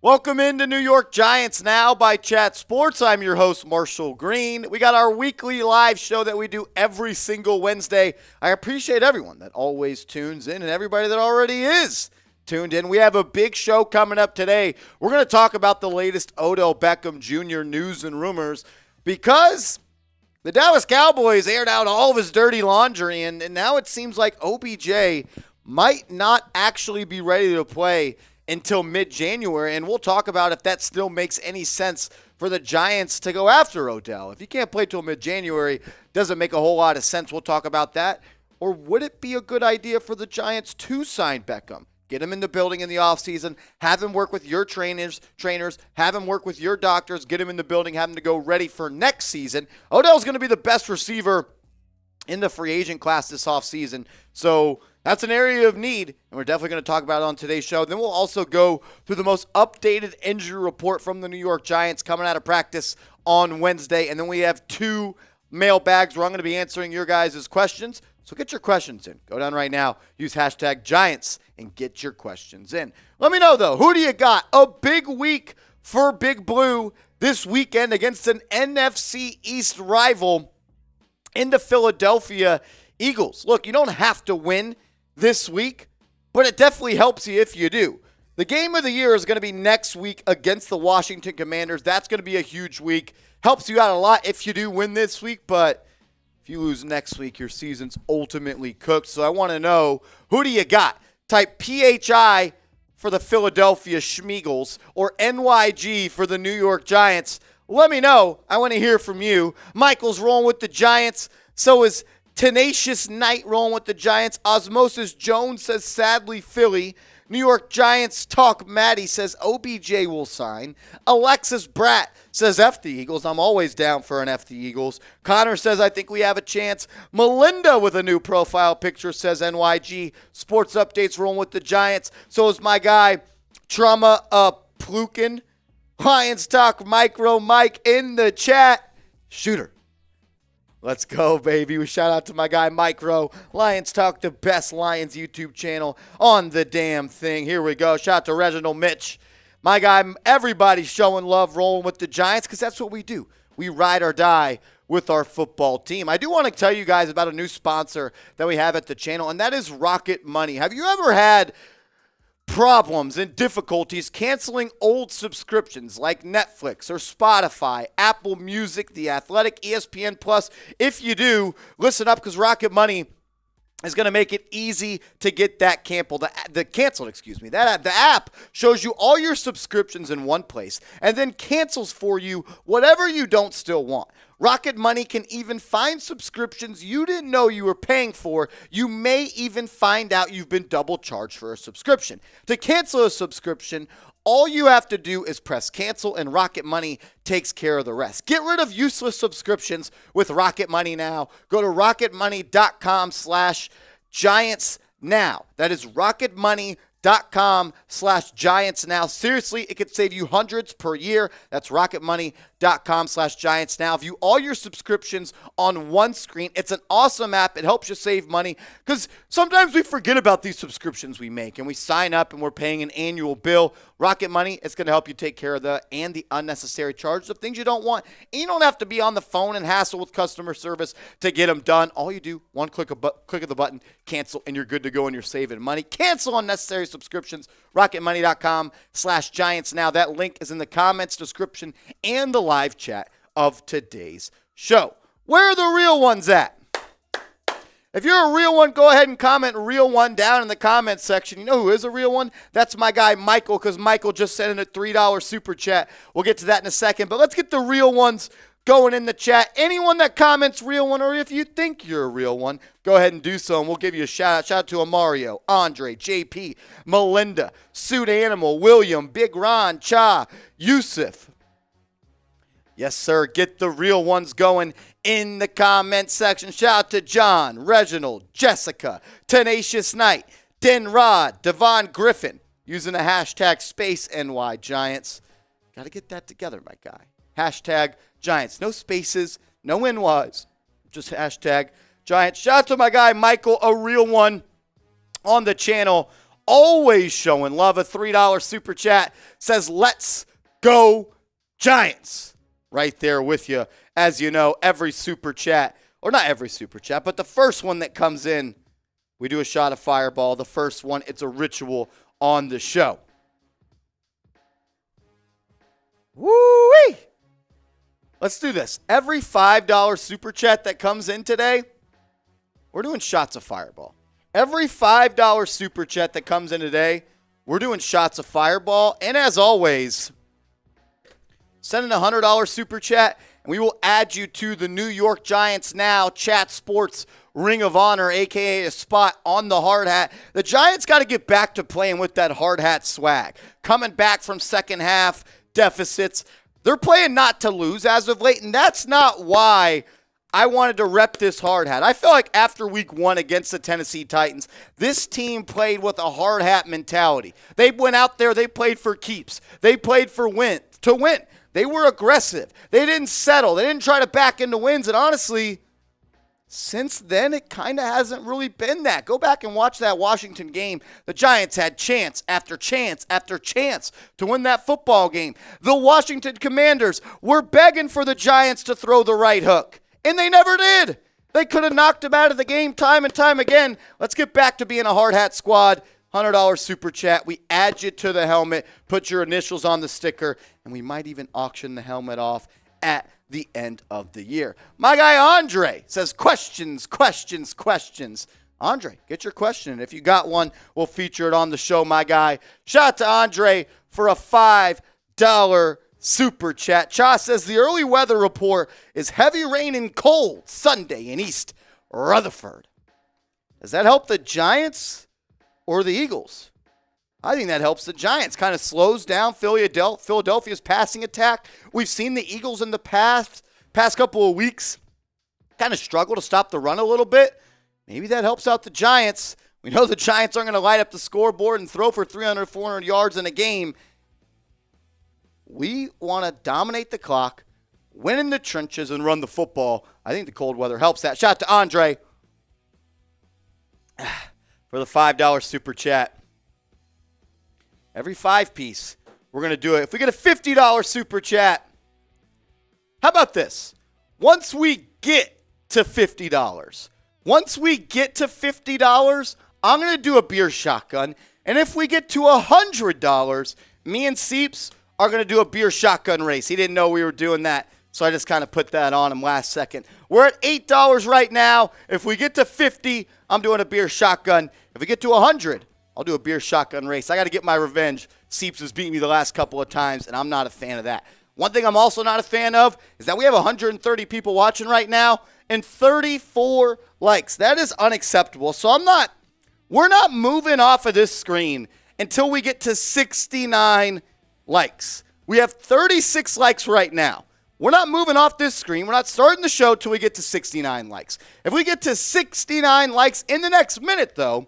Welcome into New York Giants Now by Chat Sports. I'm your host, Marshall Green. We got our weekly live show that we do every single Wednesday. I appreciate everyone that always tunes in and everybody that already is tuned in. We have a big show coming up today. We're going to talk about the latest Odell Beckham Jr. news and rumors because the Dallas Cowboys aired out all of his dirty laundry, and now it seems like OBJ might not actually be ready to play until mid-January, and we'll talk about if that still makes any sense for the Giants to go after Odell. If you can't play till mid-January, doesn't make a whole lot of sense. We'll talk about that. Or would it be a good idea for the Giants to sign Beckham? Get him in the building in the offseason, have him work with your trainers, have him work with your doctors, get him in the building, have him to go ready for next season. Odell's going to be the best receiver in the free agent class this offseason. So that's an area of need, and we're definitely going to talk about it on today's show. Then we'll also go through the most updated injury report from the New York Giants coming out of practice on Wednesday. And then we have two mailbags where I'm going to be answering your guys' questions. So get your questions in. Go down right now. Use hashtag Giants and get your questions in. Let me know, though, who do you got? A big week for Big Blue this weekend against an NFC East rival in the Philadelphia Eagles. Look, you don't have to win this week, but it definitely helps you if you do. The game of the year is going to be next week against the Washington Commanders. That's going to be a huge week. Helps you out a lot if you do win this week, but if you lose next week, your season's ultimately cooked. So I want to know, who do you got? Type PHI for the Philadelphia Schmeagles or NYG for the New York Giants. Let me know. I want to hear from you. Michael's rolling with the Giants. So is Tenacious Knight rolling with the Giants. Osmosis Jones says, sadly, Philly. New York Giants Talk Maddie says OBJ will sign. Alexis Bratt says F the Eagles. I'm always down for an F the Eagles. Connor says I think we have a chance. Melinda with a new profile picture says NYG. Sports Updates rolling with the Giants. So is my guy Trauma Plukin. Lions Talk Micro Mike in the chat. Shooter. Let's go, baby. We shout out to my guy, Micro. Lions Talk, the best Lions YouTube channel on the damn thing. Here we go. Shout out to Reginald Mitch. My guy, everybody's showing love, rolling with the Giants, because that's what we do. We ride or die with our football team. I do want to tell you guys about a new sponsor that we have at the channel, and that is Rocket Money. Have you ever had problems and difficulties canceling old subscriptions like Netflix or Spotify, Apple Music, The Athletic, ESPN Plus? If you do, listen up, because Rocket Money is going to make it easy to get that canceled. The app shows you all your subscriptions in one place and then cancels for you whatever you don't still want. Rocket Money can even find subscriptions you didn't know you were paying for. You may even find out you've been double charged for a subscription. To cancel a subscription, all you have to do is press cancel, and Rocket Money takes care of the rest. Get rid of useless subscriptions with Rocket Money now. Go to rocketmoney.com/Giants now. That is rocketmoney.com/Giants now. Seriously, it could save you hundreds per year. That's rocketmoney.com/Giants now. View all your subscriptions on one screen. It's an awesome app. It helps you save money because sometimes we forget about these subscriptions we make and we sign up and we're paying an annual bill. Rocket Money, it's going to help you take care of the unnecessary charges of things you don't want. And you don't have to be on the phone and hassle with customer service to get them done. All you do, one click of the button, cancel, and you're good to go and you're saving money. Cancel unnecessary subscriptions. rocketmoney.com/Giants now. That link is in the comments, description, and the live chat of today's show. Where are the real ones at? If you're a real one, go ahead and comment real one down in the comments section. You know who is a real one? That's my guy Michael, because Michael just sent in a $3 super chat. We'll get to that in a second, but let's get the real ones going in the chat. Anyone that comments real one, or if you think you're a real one, go ahead and do so, and we'll give you a shout out. Shout out to Amario, Andre, JP, Melinda, Suit Animal, William, Big Ron, Cha, Yusuf. Yes, sir. Get the real ones going in the comment section. Shout out to John, Reginald, Jessica, Tenacious Knight, Den Rod, Devon Griffin, using the hashtag SpaceNYGiants. Got to get that together, my guy. Hashtag Giants. No spaces, no NYs. Just hashtag Giants. Shout out to my guy, Michael, a real one on the channel always showing love. A $3 super chat says, let's go Giants. Right there with you. As you know, every super chat, or not every super chat, but the first one that comes in, we do a shot of Fireball. The first one, it's a ritual on the show. Woo-wee! Let's do this. Every $5 super chat that comes in today, we're doing shots of Fireball. Every $5 super chat that comes in today, we're doing shots of Fireball. And as always, send in a $100 super chat, and we will add you to the New York Giants Now Chat Sports Ring of Honor, a.k.a. a spot on the hard hat. The Giants got to get back to playing with that hard hat swag. Coming back from second half deficits. They're playing not to lose as of late, and that's not why I wanted to rep this hard hat. I feel like after week 1 against the Tennessee Titans, this team played with a hard hat mentality. They went out there, they played for keeps. They played for to win. They were aggressive. They didn't settle. They didn't try to back into wins, and honestly, since then, it kind of hasn't really been that. Go back and watch that Washington game. The Giants had chance after chance after chance to win that football game. The Washington Commanders were begging for the Giants to throw the right hook, and they never did. They could have knocked them out of the game time and time again. Let's get back to being a hard hat squad. $100 super chat. We add you to the helmet, put your initials on the sticker, and we might even auction the helmet off at the end of the year. My guy Andre says, questions. Andre, get your question. And if you got one, we'll feature it on the show, my guy. Shout out to Andre for a $5 super chat. Cha says, the early weather report is heavy rain and cold Sunday in East Rutherford. Does that help the Giants or the Eagles? I think that helps the Giants. Kind of slows down Philadelphia's passing attack. We've seen the Eagles in the past couple of weeks kind of struggle to stop the run a little bit. Maybe that helps out the Giants. We know the Giants aren't going to light up the scoreboard and throw for 300, 400 yards in a game. We want to dominate the clock, win in the trenches, and run the football. I think the cold weather helps that. Shout out to Andre for the $5 super chat. Every 5-piece, we're going to do it. If we get a $50 super chat, how about this? Once we get to $50, I'm going to do a beer shotgun. And if we get to $100, me and Seeps are going to do a beer shotgun race. He didn't know we were doing that, so I just kind of put that on him last second. We're at $8 right now. If we get to 50, I'm doing a beer shotgun. If we get to 100, I'll do a beer shotgun race. I got to get my revenge. Seeps has beaten me the last couple of times, and I'm not a fan of that. One thing I'm also not a fan of is that we have 130 people watching right now and 34 likes. That is unacceptable. So we're not moving off of this screen until we get to 69 likes. We have 36 likes right now. We're not moving off this screen. We're not starting the show till we get to 69 likes. If we get to 69 likes in the next minute, though,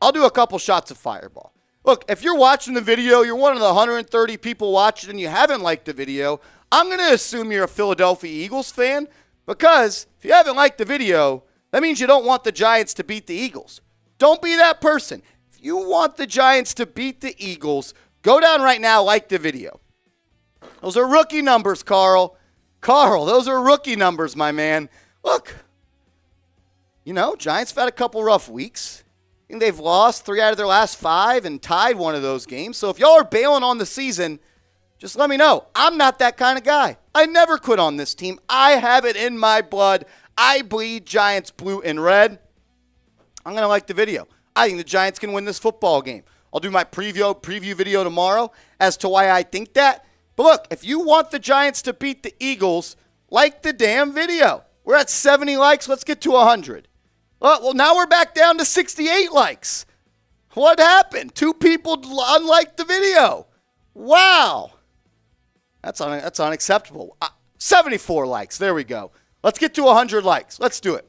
I'll do a couple shots of Fireball. Look, if you're watching the video, you're one of the 130 people watching and you haven't liked the video, I'm going to assume you're a Philadelphia Eagles fan, because if you haven't liked the video, that means you don't want the Giants to beat the Eagles. Don't be that person. If you want the Giants to beat the Eagles, go down right now, like the video. Those are rookie numbers, Carl. Carl, those are rookie numbers, my man. Look, Giants have had a couple rough weeks. I think they've lost 3 out of their last 5 and tied one of those games. So if y'all are bailing on the season, just let me know. I'm not that kind of guy. I never quit on this team. I have it in my blood. I bleed Giants blue and red. I'm going to like the video. I think the Giants can win this football game. I'll do my preview video tomorrow as to why I think that. But look, if you want the Giants to beat the Eagles, like the damn video. We're at 70 likes. Let's get to 100. Well, now we're back down to 68 likes. What happened? 2 people unliked the video. Wow. That's unacceptable. 74 likes. There we go. Let's get to 100 likes. Let's do it.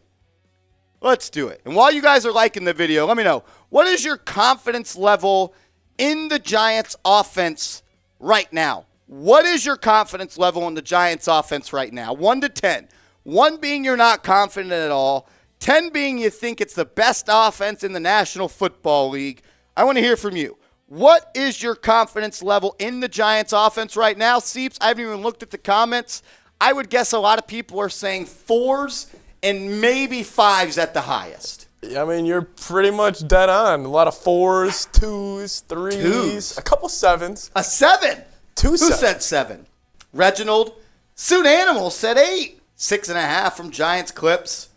And while you guys are liking the video, let me know, what is your confidence level in the Giants offense right now? What is your confidence level in the Giants offense right now? 1 to 10. 1 being you're not confident at all. 10 being you think it's the best offense in the National Football League. I want to hear from you. What is your confidence level in the Giants offense right now? Seeps, I haven't even looked at the comments. I would guess a lot of people are saying 4s and maybe 5s at the highest. Yeah, I mean, you're pretty much dead on. A lot of 4s, 2s, 3s, a couple 7s. A 7? Who said 7? Reginald. Suit Animal said 8. 6.5 from Giants Clips.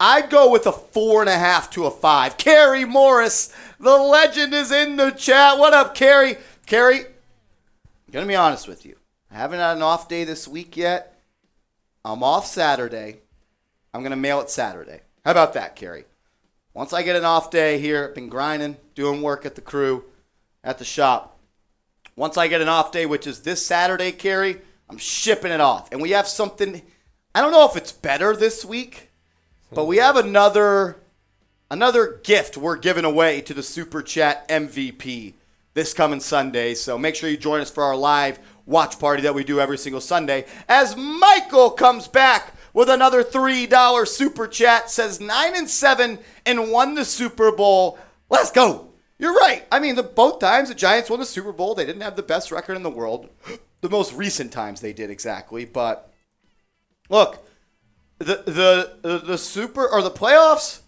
I'd go with a 4.5 to a 5. Carrie Morris, the legend, is in the chat. What up, Carrie? Carrie, I'm going to be honest with you. I haven't had an off day this week yet. I'm off Saturday. I'm going to mail it Saturday. How about that, Carrie? Once I get an off day here, I've been grinding, doing work at the crew, at the shop. Once I get an off day, which is this Saturday, Carrie, I'm shipping it off. And we have something, I don't know if it's better this week, but we have another gift we're giving away to the Super Chat MVP this coming Sunday. So make sure you join us for our live watch party that we do every single Sunday. As Michael comes back with another $3 Super Chat, says 9-7 and won the Super Bowl. Let's go. You're right. I mean, both times the Giants won the Super Bowl, they didn't have the best record in the world. The most recent times they did, exactly. But look, the super or the playoffs,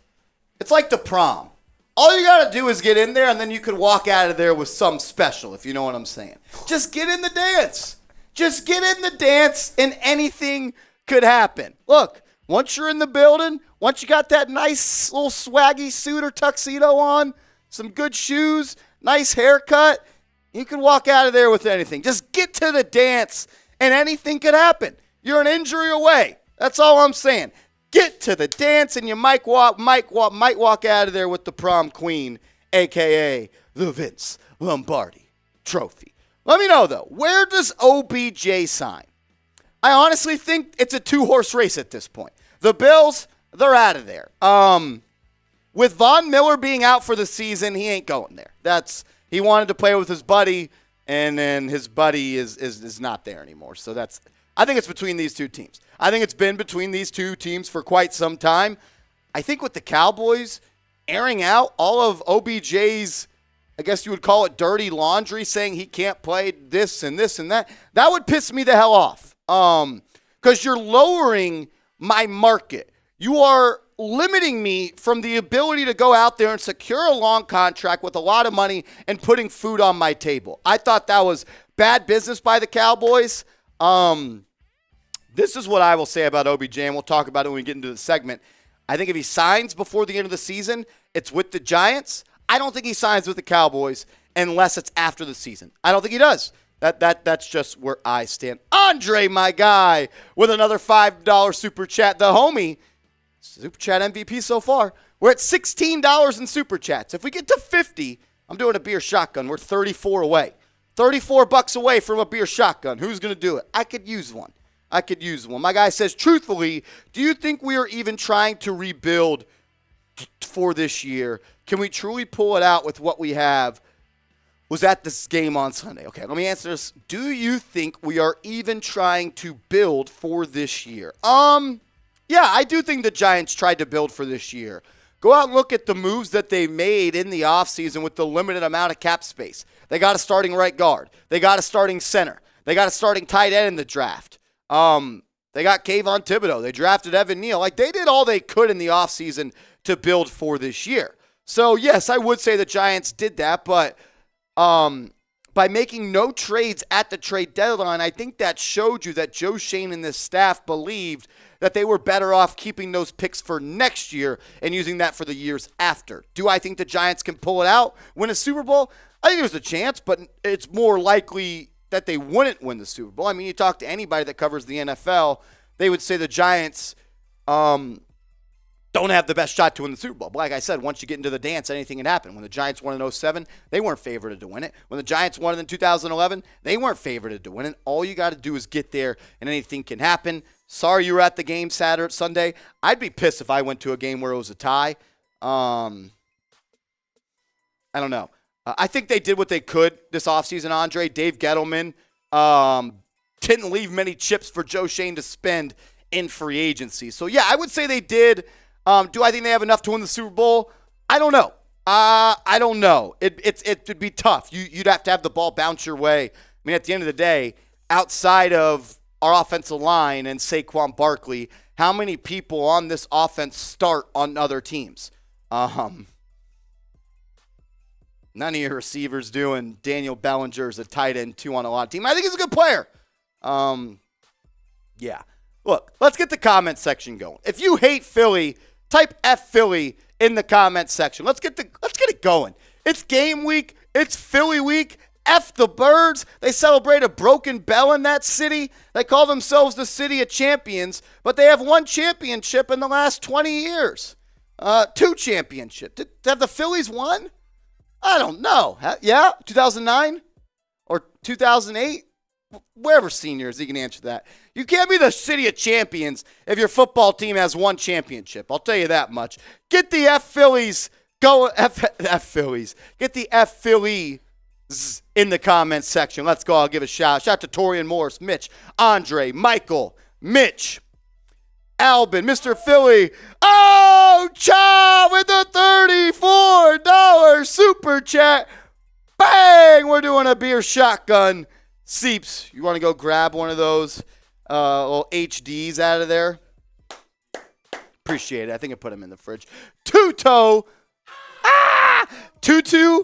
it's like the prom. All you got to do is get in there, and then you could walk out of there with some special, if you know what I'm saying. Just get in the dance. Just get in the dance, and anything could happen. Look, once you're in the building, once you got that nice little swaggy suit or tuxedo on, some good shoes, nice haircut, you can walk out of there with anything. Just get to the dance, and anything could happen. You're an injury away. That's all I'm saying. Get to the dance, and you might walk out of there with the prom queen, a.k.a. the Vince Lombardi Trophy. Let me know, though, where does OBJ sign? I honestly think it's a 2-horse race at this point. The Bills, they're out of there. With Von Miller being out for the season, he ain't going there. He wanted to play with his buddy, and then his buddy is not there anymore. So I think it's between these two teams. I think it's been between these two teams for quite some time. I think with the Cowboys airing out all of OBJ's, I guess you would call it dirty laundry, saying he can't play this and this and that, that would piss me the hell off. Because you're lowering my market. You are limiting me from the ability to go out there and secure a long contract with a lot of money and putting food on my table. I thought that was bad business by the Cowboys. This is what I will say about OBJ, and we'll talk about it when we get into the segment. I think if he signs before the end of the season, it's with the Giants. I don't think he signs with the Cowboys unless it's after the season. I don't think he does. That's just where I stand. Andre, my guy, with another $5 Super Chat. The homie, Super Chat MVP so far. We're at $16 in Super Chats. If we get to 50, I'm doing a beer shotgun. We're 34 away. $34 away from a beer shotgun. Who's going to do it? I could use one. My guy says, truthfully, do you think we are even trying to rebuild for this year? Can we truly pull it out with what we have? Was at this game on Sunday. Okay, let me answer this. Do you think we are even trying to build for this year? Yeah, I do think the Giants tried to build for this year. Go out and look at the moves that they made in the offseason with the limited amount of cap space. They got a starting right guard. They got a starting center. They got a starting tight end in the draft. They got Kayvon Thibodeau. They drafted Evan Neal. Like, they did all they could in the offseason to build for this year. So, yes, I would say the Giants did that, but by making no trades at the trade deadline, I think that showed you that Joe Schoen and this staff believed that they were better off keeping those picks for next year and using that for the years after. Do I think the Giants can pull it out, win a Super Bowl? I think there's a chance, but it's more likely that they wouldn't win the Super Bowl. I mean, you talk to anybody that covers the NFL, they would say the Giants don't have the best shot to win the Super Bowl. But like I said, once you get into the dance, anything can happen. When the Giants won in 2007, they weren't favored to win it. When the Giants won it in 2011, they weren't favored to win it. All you got to do is get there, and anything can happen. Sorry you were at the game Sunday. I'd be pissed if I went to a game where it was a tie. I don't know. I think they did what they could this offseason, Andre. Dave Gettleman didn't leave many chips for Joe Schoen to spend in free agency. So, yeah, I would say they did. Do I think they have enough to win the Super Bowl? I don't know. I don't know. It'd be tough. You'd have to have the ball bounce your way. I mean, at the end of the day, outside of our offensive line and Saquon Barkley, how many people on this offense start on other teams? None of your receivers do, and Daniel Bellinger's a tight end 2 on a lot of team. I think he's a good player. Yeah. Look, let's get the comment section going. If you hate Philly, type F Philly in the comment section. Let's get it going. It's game week. It's Philly week. F the Birds. They celebrate a broken bell in that city. They call themselves the City of Champions, but they have 1 championship in the last 20 years. 2 championships. Have the Phillies won? I don't know. Yeah? 2009? Or 2008? Wherever seniors, he can answer that. You can't be the City of Champions if your football team has 1 championship. I'll tell you that much. Get the F Phillies go. F Phillies. Get the F Phillies in the comments section. Let's go. I'll give a shout. Shout out to Torian Morris, Mitch, Andre, Michael, Mitch, Albin, Mr. Philly. Oh, Cha with the $34 super chat. Bang! We're doing a beer shotgun. Seeps, you want to go grab one of those little HDs out of there? Appreciate it. I think I put them in the fridge. Tuto. Tutu.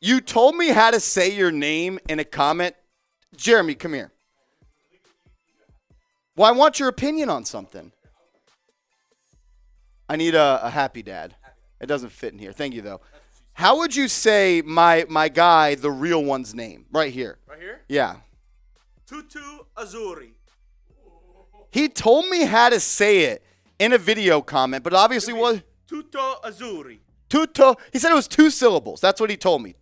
You told me how to say your name in a comment. Jeremy, come here. Well, I want your opinion on something. I need a happy dad. It doesn't fit in here. Thank you, though. How would you say my guy, the real one's name? Right here. Right here? Yeah. Tutu Azuri. He told me how to say it in a video comment, but obviously was Tuto Azuri. Tuto. He said it was 2 syllables. That's what he told me.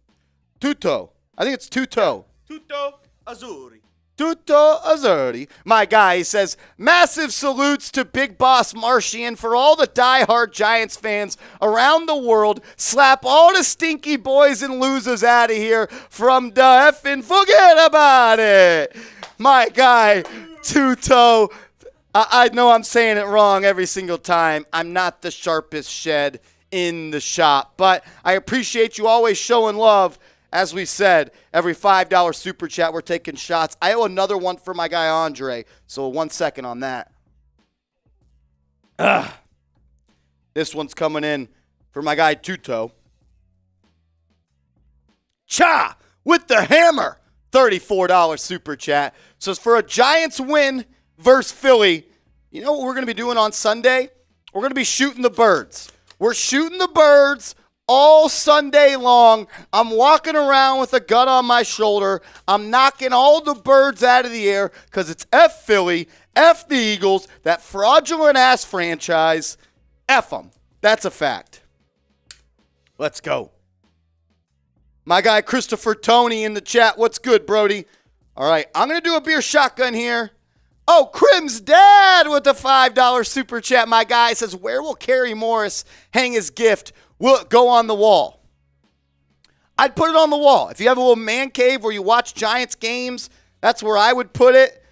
Tuto. I think it's Tuto. Tuto Azuri. Tuto Azuri. My guy, he says, massive salutes to Big Boss Martian for all the diehard Giants fans around the world. Slap all the stinky boys and losers out of here from the effing forget about it. My guy, Tuto. I know I'm saying it wrong every single time. I'm not the sharpest shed in the shop, but I appreciate you always showing love. As we said, every $5 super chat, we're taking shots. I owe another one for my guy Andre, so 1 second on that. This one's coming in for my guy Tuto. Cha with the hammer, $34 super chat. So it's for a Giants win versus Philly. You know what we're going to be doing on Sunday? We're going to be shooting the birds. We're shooting the birds all Sunday long. I'm walking around with a gun on my shoulder. I'm knocking all the birds out of the air because it's F Philly, F the Eagles, that fraudulent-ass franchise. F them. That's a fact. Let's go. My guy Christopher Tony in the chat. What's good, Brody? All right, I'm going to do a beer shotgun here. Oh, Crim's dad with the $5 super chat. My guy says, where will Kerry Morris hang his gift? Will it go on the wall? I'd put it on the wall. If you have a little man cave where you watch Giants games, that's where I would put it.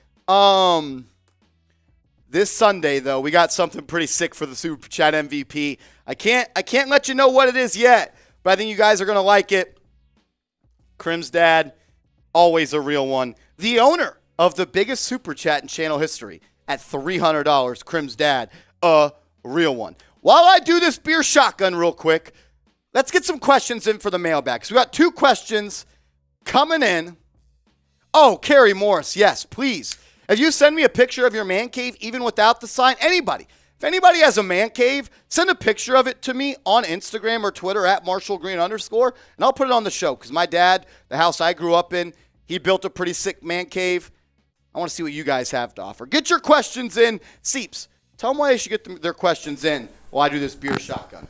This Sunday, though, we got something pretty sick for the Super Chat MVP. I can't let you know what it is yet, but I think you guys are going to like it. Crim's dad, always a real one. The owner of the biggest Super Chat in channel history at $300. Crim's dad, a real one. While I do this beer shotgun real quick, let's get some questions in for the mailbag. So we got 2 questions coming in. Oh, Kerry Morris, yes, please. If you send me a picture of your man cave, even without the sign, anybody. If anybody has a man cave, send a picture of it to me on Instagram or Twitter at @MarshallGreen_, and I'll put it on the show. Because my dad, the house I grew up in, he built a pretty sick man cave. I want to see what you guys have to offer. Get your questions in. Seeps, tell them why they should get their questions in while I do this beer shotgun.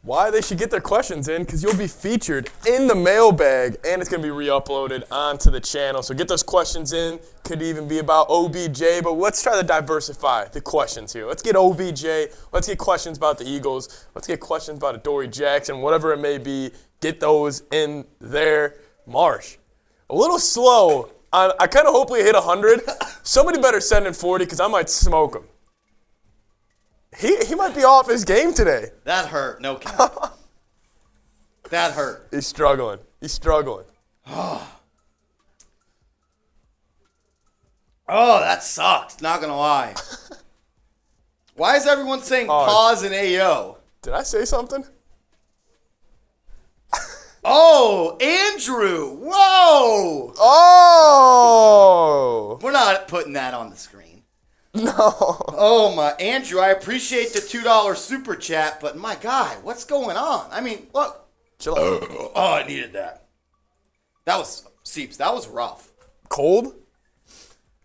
Why they should get their questions in, because you'll be featured in the mailbag, and it's going to be re-uploaded onto the channel. So get those questions in. Could even be about OBJ, but let's try to diversify the questions here. Let's get OBJ. Let's get questions about the Eagles. Let's get questions about Adoree Jackson, whatever it may be. Get those in there. Marsh, a little slow. I kind of hopefully hit 100. Somebody better send in 40 because I might smoke him. He might be off his game today. That hurt. No cap. That hurt. He's struggling. Oh, that sucked. Not going to lie. Why is everyone saying pause and AO? Did I say something? Oh, Andrew. Whoa. Oh. We're not putting that on the screen. No. Oh, my. Andrew, I appreciate the $2 super chat, but my God, what's going on? I mean, look. Chill out. Oh, I needed that. That was, Seeps, that was rough. Cold?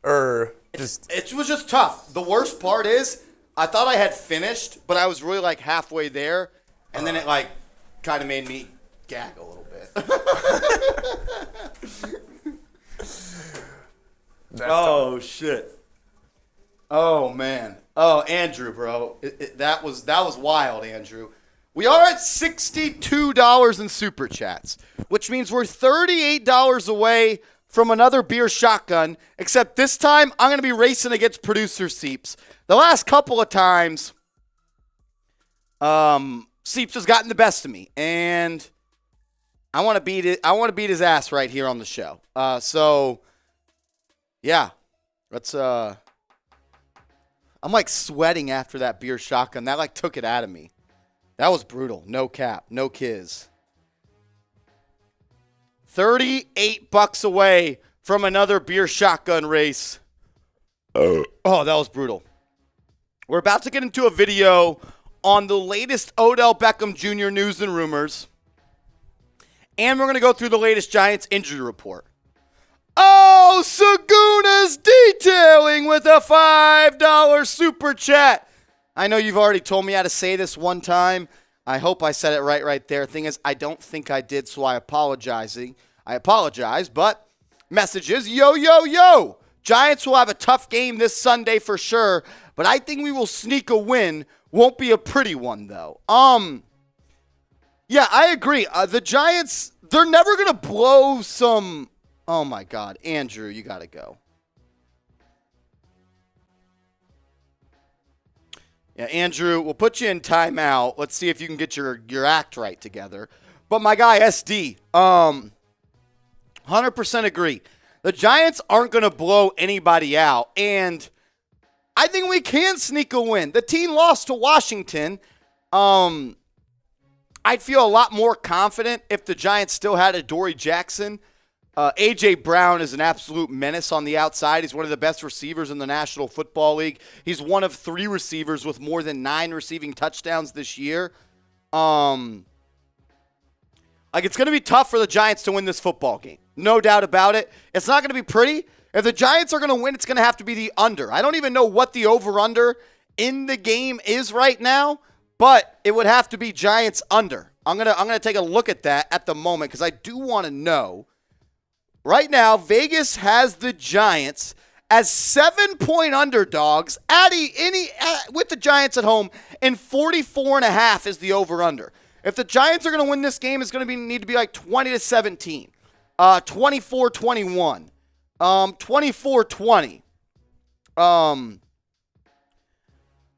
Or just... It was just tough. The worst part is I thought I had finished, but I was really like halfway there, and then it like kind of made me gag a little bit. Oh, shit. Oh, man. Oh, Andrew, bro. That was wild, Andrew. We are at $62 in super chats, which means we're $38 away from another beer shotgun, except this time I'm going to be racing against producer Seeps. The last couple of times, Seeps has gotten the best of me, and I want to beat it. I want to beat his ass right here on the show. So, yeah, let's. I'm like sweating after that beer shotgun. That like took it out of me. That was brutal. No cap. No kiz. $38 away from another beer shotgun race. Oh, that was brutal. We're about to get into a video on the latest Odell Beckham Jr. news and rumors. And we're going to go through the latest Giants injury report. Oh, Saguna's detailing with a $5 super chat. I know you've already told me how to say this one time. I hope I said it right there. Thing is, I don't think I did, so I apologize, but message is, yo. Giants will have a tough game this Sunday for sure, but I think we will sneak a win. Won't be a pretty one, though. Yeah, I agree. The Giants, they're never going to blow some... Oh, my God. Andrew, you got to go. Yeah, Andrew, we'll put you in timeout. Let's see if you can get your act right together. But my guy, SD, 100% agree. The Giants aren't going to blow anybody out, and I think we can sneak a win. The team lost to Washington. I'd feel a lot more confident if the Giants still had Adoree Jackson. A.J. Brown is an absolute menace on the outside. He's one of the best receivers in the National Football League. He's one of 3 receivers with more than 9 receiving touchdowns this year. It's going to be tough for the Giants to win this football game. No doubt about it. It's not going to be pretty. If the Giants are going to win, it's going to have to be the under. I don't even know what the over-under in the game is right now, but it would have to be Giants under. I'm gonna take a look at that at the moment because I do want to know. Right now, Vegas has the Giants as 7-point underdogs with the Giants at home, and 44.5 is the over-under. If the Giants are going to win this game, it's going to need to be like 20-17, 24-21, 24-20.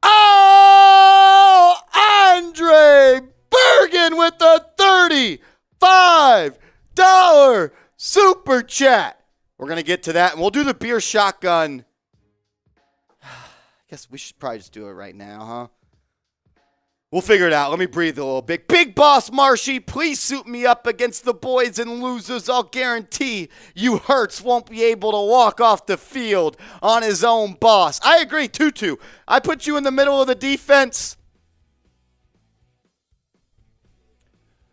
Oh, Andre Bergen with the $35 super chat. We're going to get to that, and we'll do the beer shotgun. I guess we should probably just do it right now, huh? We'll figure it out. Let me breathe a little bit. Big Boss Marshy, please suit me up against the boys and losers. I'll guarantee you Hurts won't be able to walk off the field on his own boss. I agree, Tutu. I put you in the middle of the defense.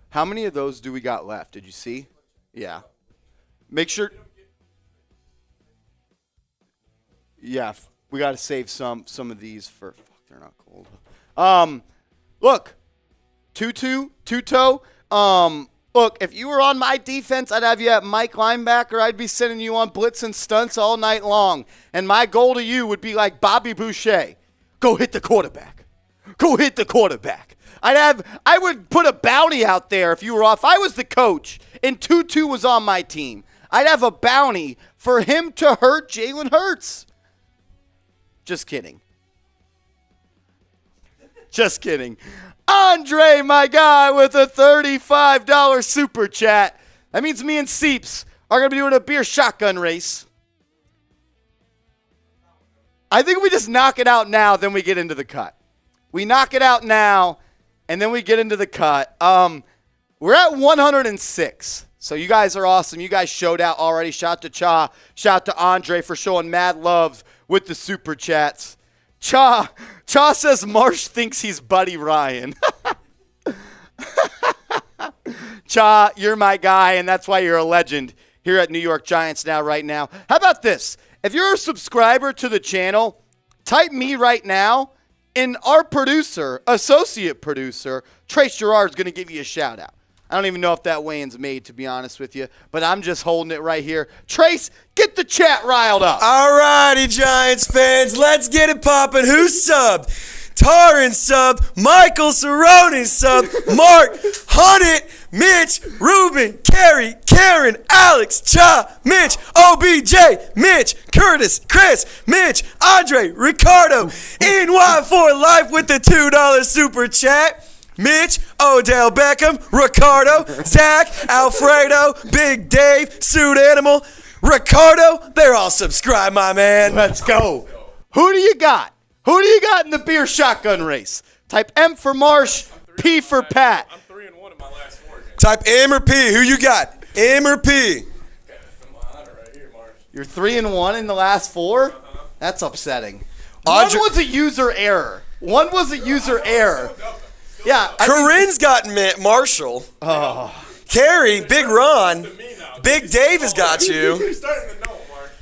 How many of those do we got left? Did you see? Yeah. Make sure. Yeah, we got to save some of these for. Fuck, they're not cold. Look, Tuto. Look, if you were on my defense, I'd have you at Mike linebacker. I'd be sending you on blitz and stunts all night long. And my goal to you would be like Bobby Boucher. Go hit the quarterback. Go hit the quarterback. I would put a bounty out there if you were off. If I was the coach and Tutu was on my team, I'd have a bounty for him to hurt Jalen Hurts. Just kidding. Just kidding. Andre, my guy, with a $35 super chat. That means me and Seeps are going to be doing a beer shotgun race. I think we just knock it out now, then we get into the cut. We knock it out now, and then we get into the cut. We're at 106. So you guys are awesome. You guys showed out already. Shout to Cha. Shout to Andre for showing mad love with the super chats. Cha says Marsh thinks he's Buddy Ryan. Cha, you're my guy, and that's why you're a legend here at New York Giants now, right now. How about this? If you're a subscriber to the channel, type me right now, and our producer, associate producer, Trace Gerard, is going to give you a shout out. I don't even know if that weigh-in's made, to be honest with you, but I'm just holding it right here. Trace, get the chat riled up. All righty, Giants fans, let's get it poppin'. Who subbed? Taran subbed, Michael Cerrone subbed, Mark, Hunnit, Mitch, Ruben, Carrie, Karen, Alex, Cha, Mitch, OBJ, Mitch, Curtis, Chris, Mitch, Andre, Ricardo, NY for life with the $2 super chat. Mitch, Odell Beckham, Ricardo, Zach, Alfredo, Big Dave, Suit Animal, Ricardo, they're all subscribed, my man. Let's go. Who do you got? Who do you got in the beer shotgun race? Type M for Marsh, P for Pat. I'm 3-1 in my last 4 games. Type M or P. Who you got? M or P? You're 3-1 in the last 4? That's upsetting. Andre- One was a user error. Yeah. Corinne's got Marshall. Oh. Carrie, Big Ron, Big Dave has got you. You're starting to know, Mark.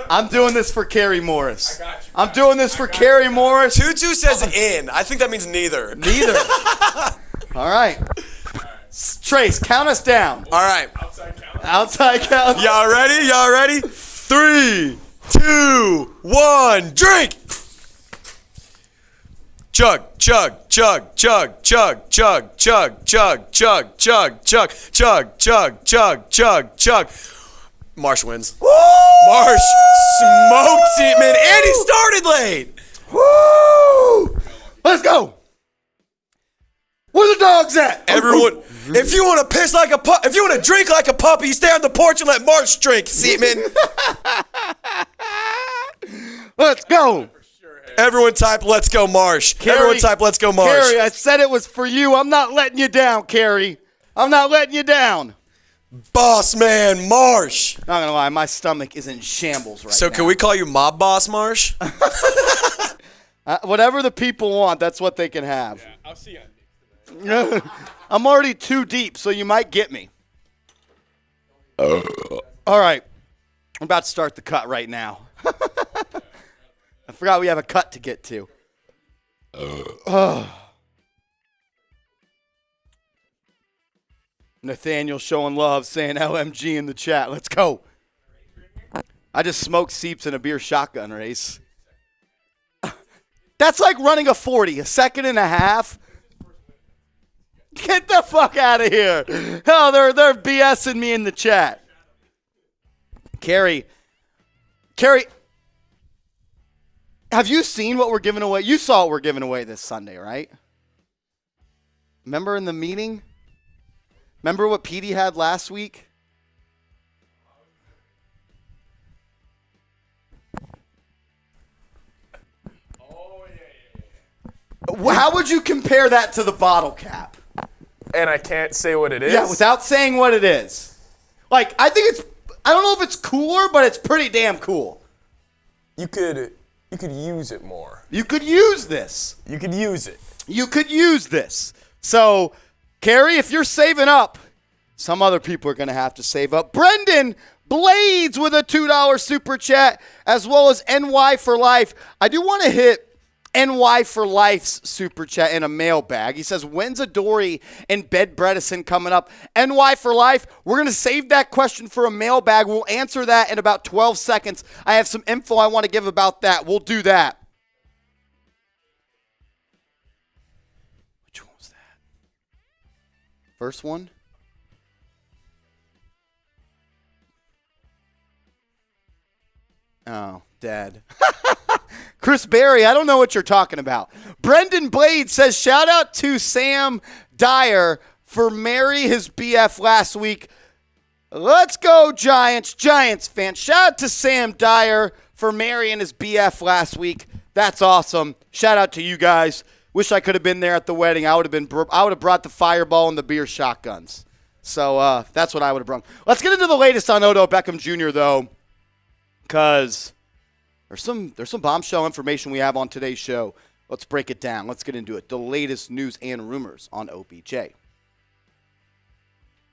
I'm doing this for Kerry Morris. I got you. I'm doing this for Kerry Morris. Tutu says in. I think that means neither. Neither. All right. Trace, count us down. All right. Outside count. Y'all ready? Y'all ready? 3, 2, 1, drink! Chug, chug, chug, chug, chug, chug, chug, chug, chug, chug, chug, chug, chug, chug, chug, chug. Marsh wins. Woo! Marsh smoked Seatman, and he started late. Woo! Let's go. Where the dogs at? Everyone, if you want to piss like a if you want to drink like a puppy, stay on the porch and let Marsh drink, Seatman. Let's go. Everyone type, let's go, Marsh. Everyone type, let's go, Marsh. Carrie, I said it was for you. I'm not letting you down, Carrie. I'm not letting you down. Boss man, Marsh. Not gonna lie, my stomach is in shambles right now. So can we call you Mob Boss Marsh? Whatever the people want, that's what they can have. Yeah, I'll see you on next tonight. I'm already too deep, so you might get me. All right. I'm about to start the cut right now. I forgot we have a cut to get to. Nathaniel showing love, saying LMG in the chat. Let's go. I just smoked Seeps in a beer shotgun race. That's like running a 40, a second and a half. Get the fuck out of here. Hell, they're BSing me in the chat. Carrie, have you seen what we're giving away? You saw what we're giving away this Sunday, right? Remember in the meeting? Remember what Petey had last week? Oh, yeah. How would you compare that to the bottle cap? And I can't say what it is? Yeah, without saying what it is. Like, I don't know if it's cooler, but it's pretty damn cool. You could use it more. You could use this. You could use it. You could use this. So, Carrie, if you're saving up, some other people are going to have to save up. Brendan Blades with a $2 super chat, as well as NY for Life. I do want to hit NY for Life's super chat in a mailbag. He says, when's Adoree and Bed Bredesen coming up? NY for Life, we're going to save that question for a mailbag. We'll answer that in about 12 seconds. I have some info I want to give about that. We'll do that. Which one was that? First one? Oh, Dad. Chris Berry, I don't know what you're talking about. Brendan Blade says, shout out to Sam Dyer for marry his BF last week. Let's go, Giants. Giants fan. Shout out to Sam Dyer for marrying his BF last week. That's awesome. Shout out to you guys. Wish I could have been there at the wedding. I would have brought the fireball and the beer shotguns. So that's what I would have brought. Let's get into the latest on Odell Beckham Jr. though, because there's some bombshell information we have on today's show. Let's break it down. Let's get into it. The latest news and rumors on OBJ.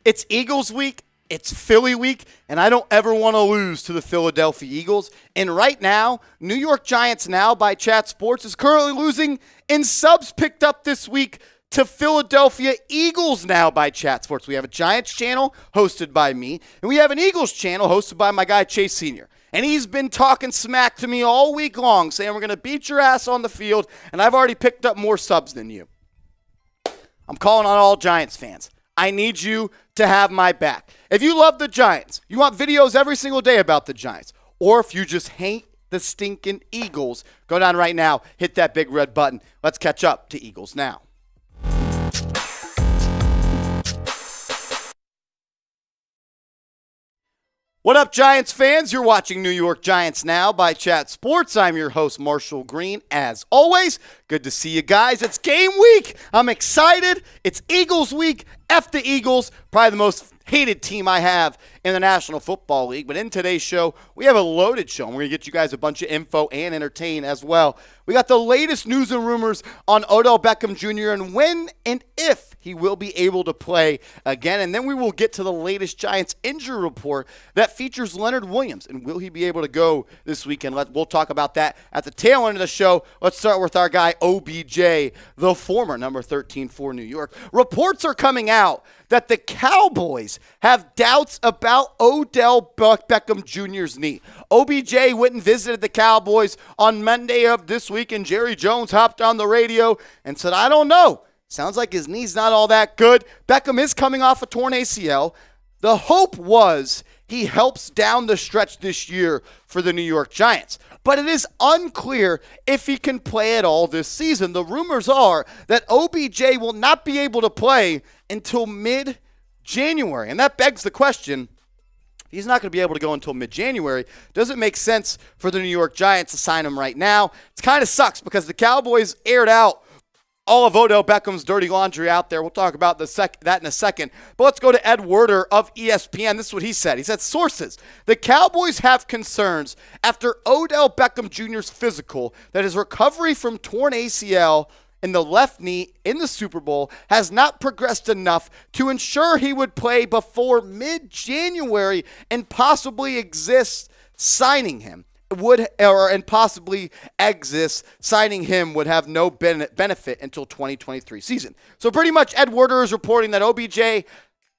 It's Eagles week. It's Philly week, and I don't ever want to lose to the Philadelphia Eagles. And right now, New York Giants Now by Chat Sports is currently losing in subs picked up this week to Philadelphia Eagles Now by Chat Sports. We have a Giants channel hosted by me, and we have an Eagles channel hosted by my guy Chase Sr. And he's been talking smack to me all week long, saying we're going to beat your ass on the field, and I've already picked up more subs than you. I'm calling on all Giants fans. I need you to have my back. If you love the Giants, you want videos every single day about the Giants, or if you just hate the stinking Eagles, go down right now, hit that big red button. Let's catch up to Eagles Now. What up, Giants fans? You're watching New York Giants Now by Chat Sports. I'm your host, Marshall Green. As always, good to see you guys. It's game week. I'm excited. It's Eagles week. F the Eagles, probably the most hated team I have in the National Football League. But in today's show, we have a loaded show, and we're going to get you guys a bunch of info and entertain as well. We got the latest news and rumors on Odell Beckham Jr. and when and if he will be able to play again. And then we will get to the latest Giants injury report that features Leonard Williams. And will he be able to go this weekend? We'll talk about that at the tail end of the show. Let's start with our guy OBJ, the former number 13 for New York. Reports are coming out that the Cowboys have doubts about Odell Beckham Jr.'s knee. OBJ went and visited the Cowboys on Monday of this week, and Jerry Jones hopped on the radio and said, I don't know. Sounds like his knee's not all that good. Beckham is coming off a torn ACL. The hope was he helps down the stretch this year for the New York Giants. But it is unclear if he can play at all this season. The rumors are that OBJ will not be able to play until mid-January. And that begs the question, he's not going to be able to go until mid-January. Does it make sense for the New York Giants to sign him right now? It kind of sucks because the Cowboys aired out all of Odell Beckham's dirty laundry out there. We'll talk about that in a second. But let's go to Ed Werder of ESPN. This is what he said. He said, sources, the Cowboys have concerns after Odell Beckham Jr.'s physical that his recovery from torn ACL in the left knee in the Super Bowl has not progressed enough to ensure he would play before mid-January and possibly signing him would have no benefit until 2023 season. So pretty much Ed Werder is reporting that OBJ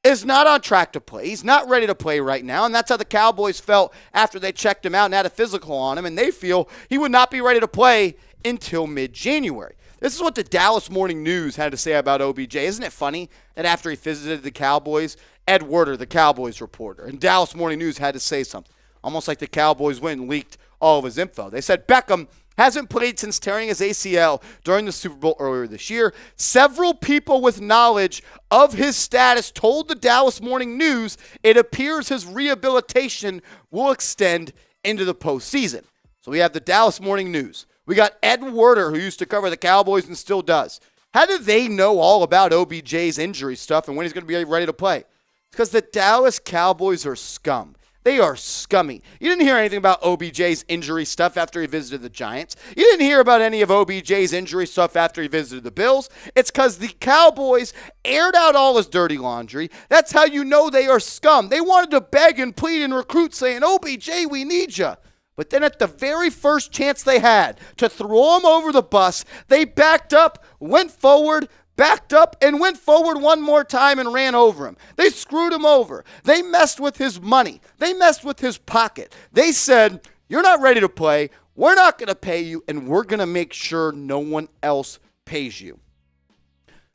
is not on track to play. He's not ready to play right now, and that's how the Cowboys felt after they checked him out and had a physical on him, and they feel he would not be ready to play until mid-January. This is what the Dallas Morning News had to say about OBJ. Isn't it funny that after he visited the Cowboys, Ed Werder, the Cowboys reporter, and Dallas Morning News had to say something, almost like the Cowboys went and leaked all of his info. They said Beckham hasn't played since tearing his ACL during the Super Bowl earlier this year. Several people with knowledge of his status told the Dallas Morning News it appears his rehabilitation will extend into the postseason. So we have the Dallas Morning News. We got Ed Werder, who used to cover the Cowboys and still does. How do they know all about OBJ's injury stuff and when he's going to be ready to play? It's because the Dallas Cowboys are scum. They are scummy. You didn't hear anything about OBJ's injury stuff after he visited the Giants. You didn't hear about any of OBJ's injury stuff after he visited the Bills. It's because the Cowboys aired out all his dirty laundry. That's how you know they are scum. They wanted to beg and plead and recruit saying, OBJ, we need you. But then at the very first chance they had to throw him over the bus, they backed up, went forward, backed up and went forward one more time and ran over him. They screwed him over. They messed with his money. They messed with his pocket. They said, you're not ready to play. We're not going to pay you, and we're going to make sure no one else pays you.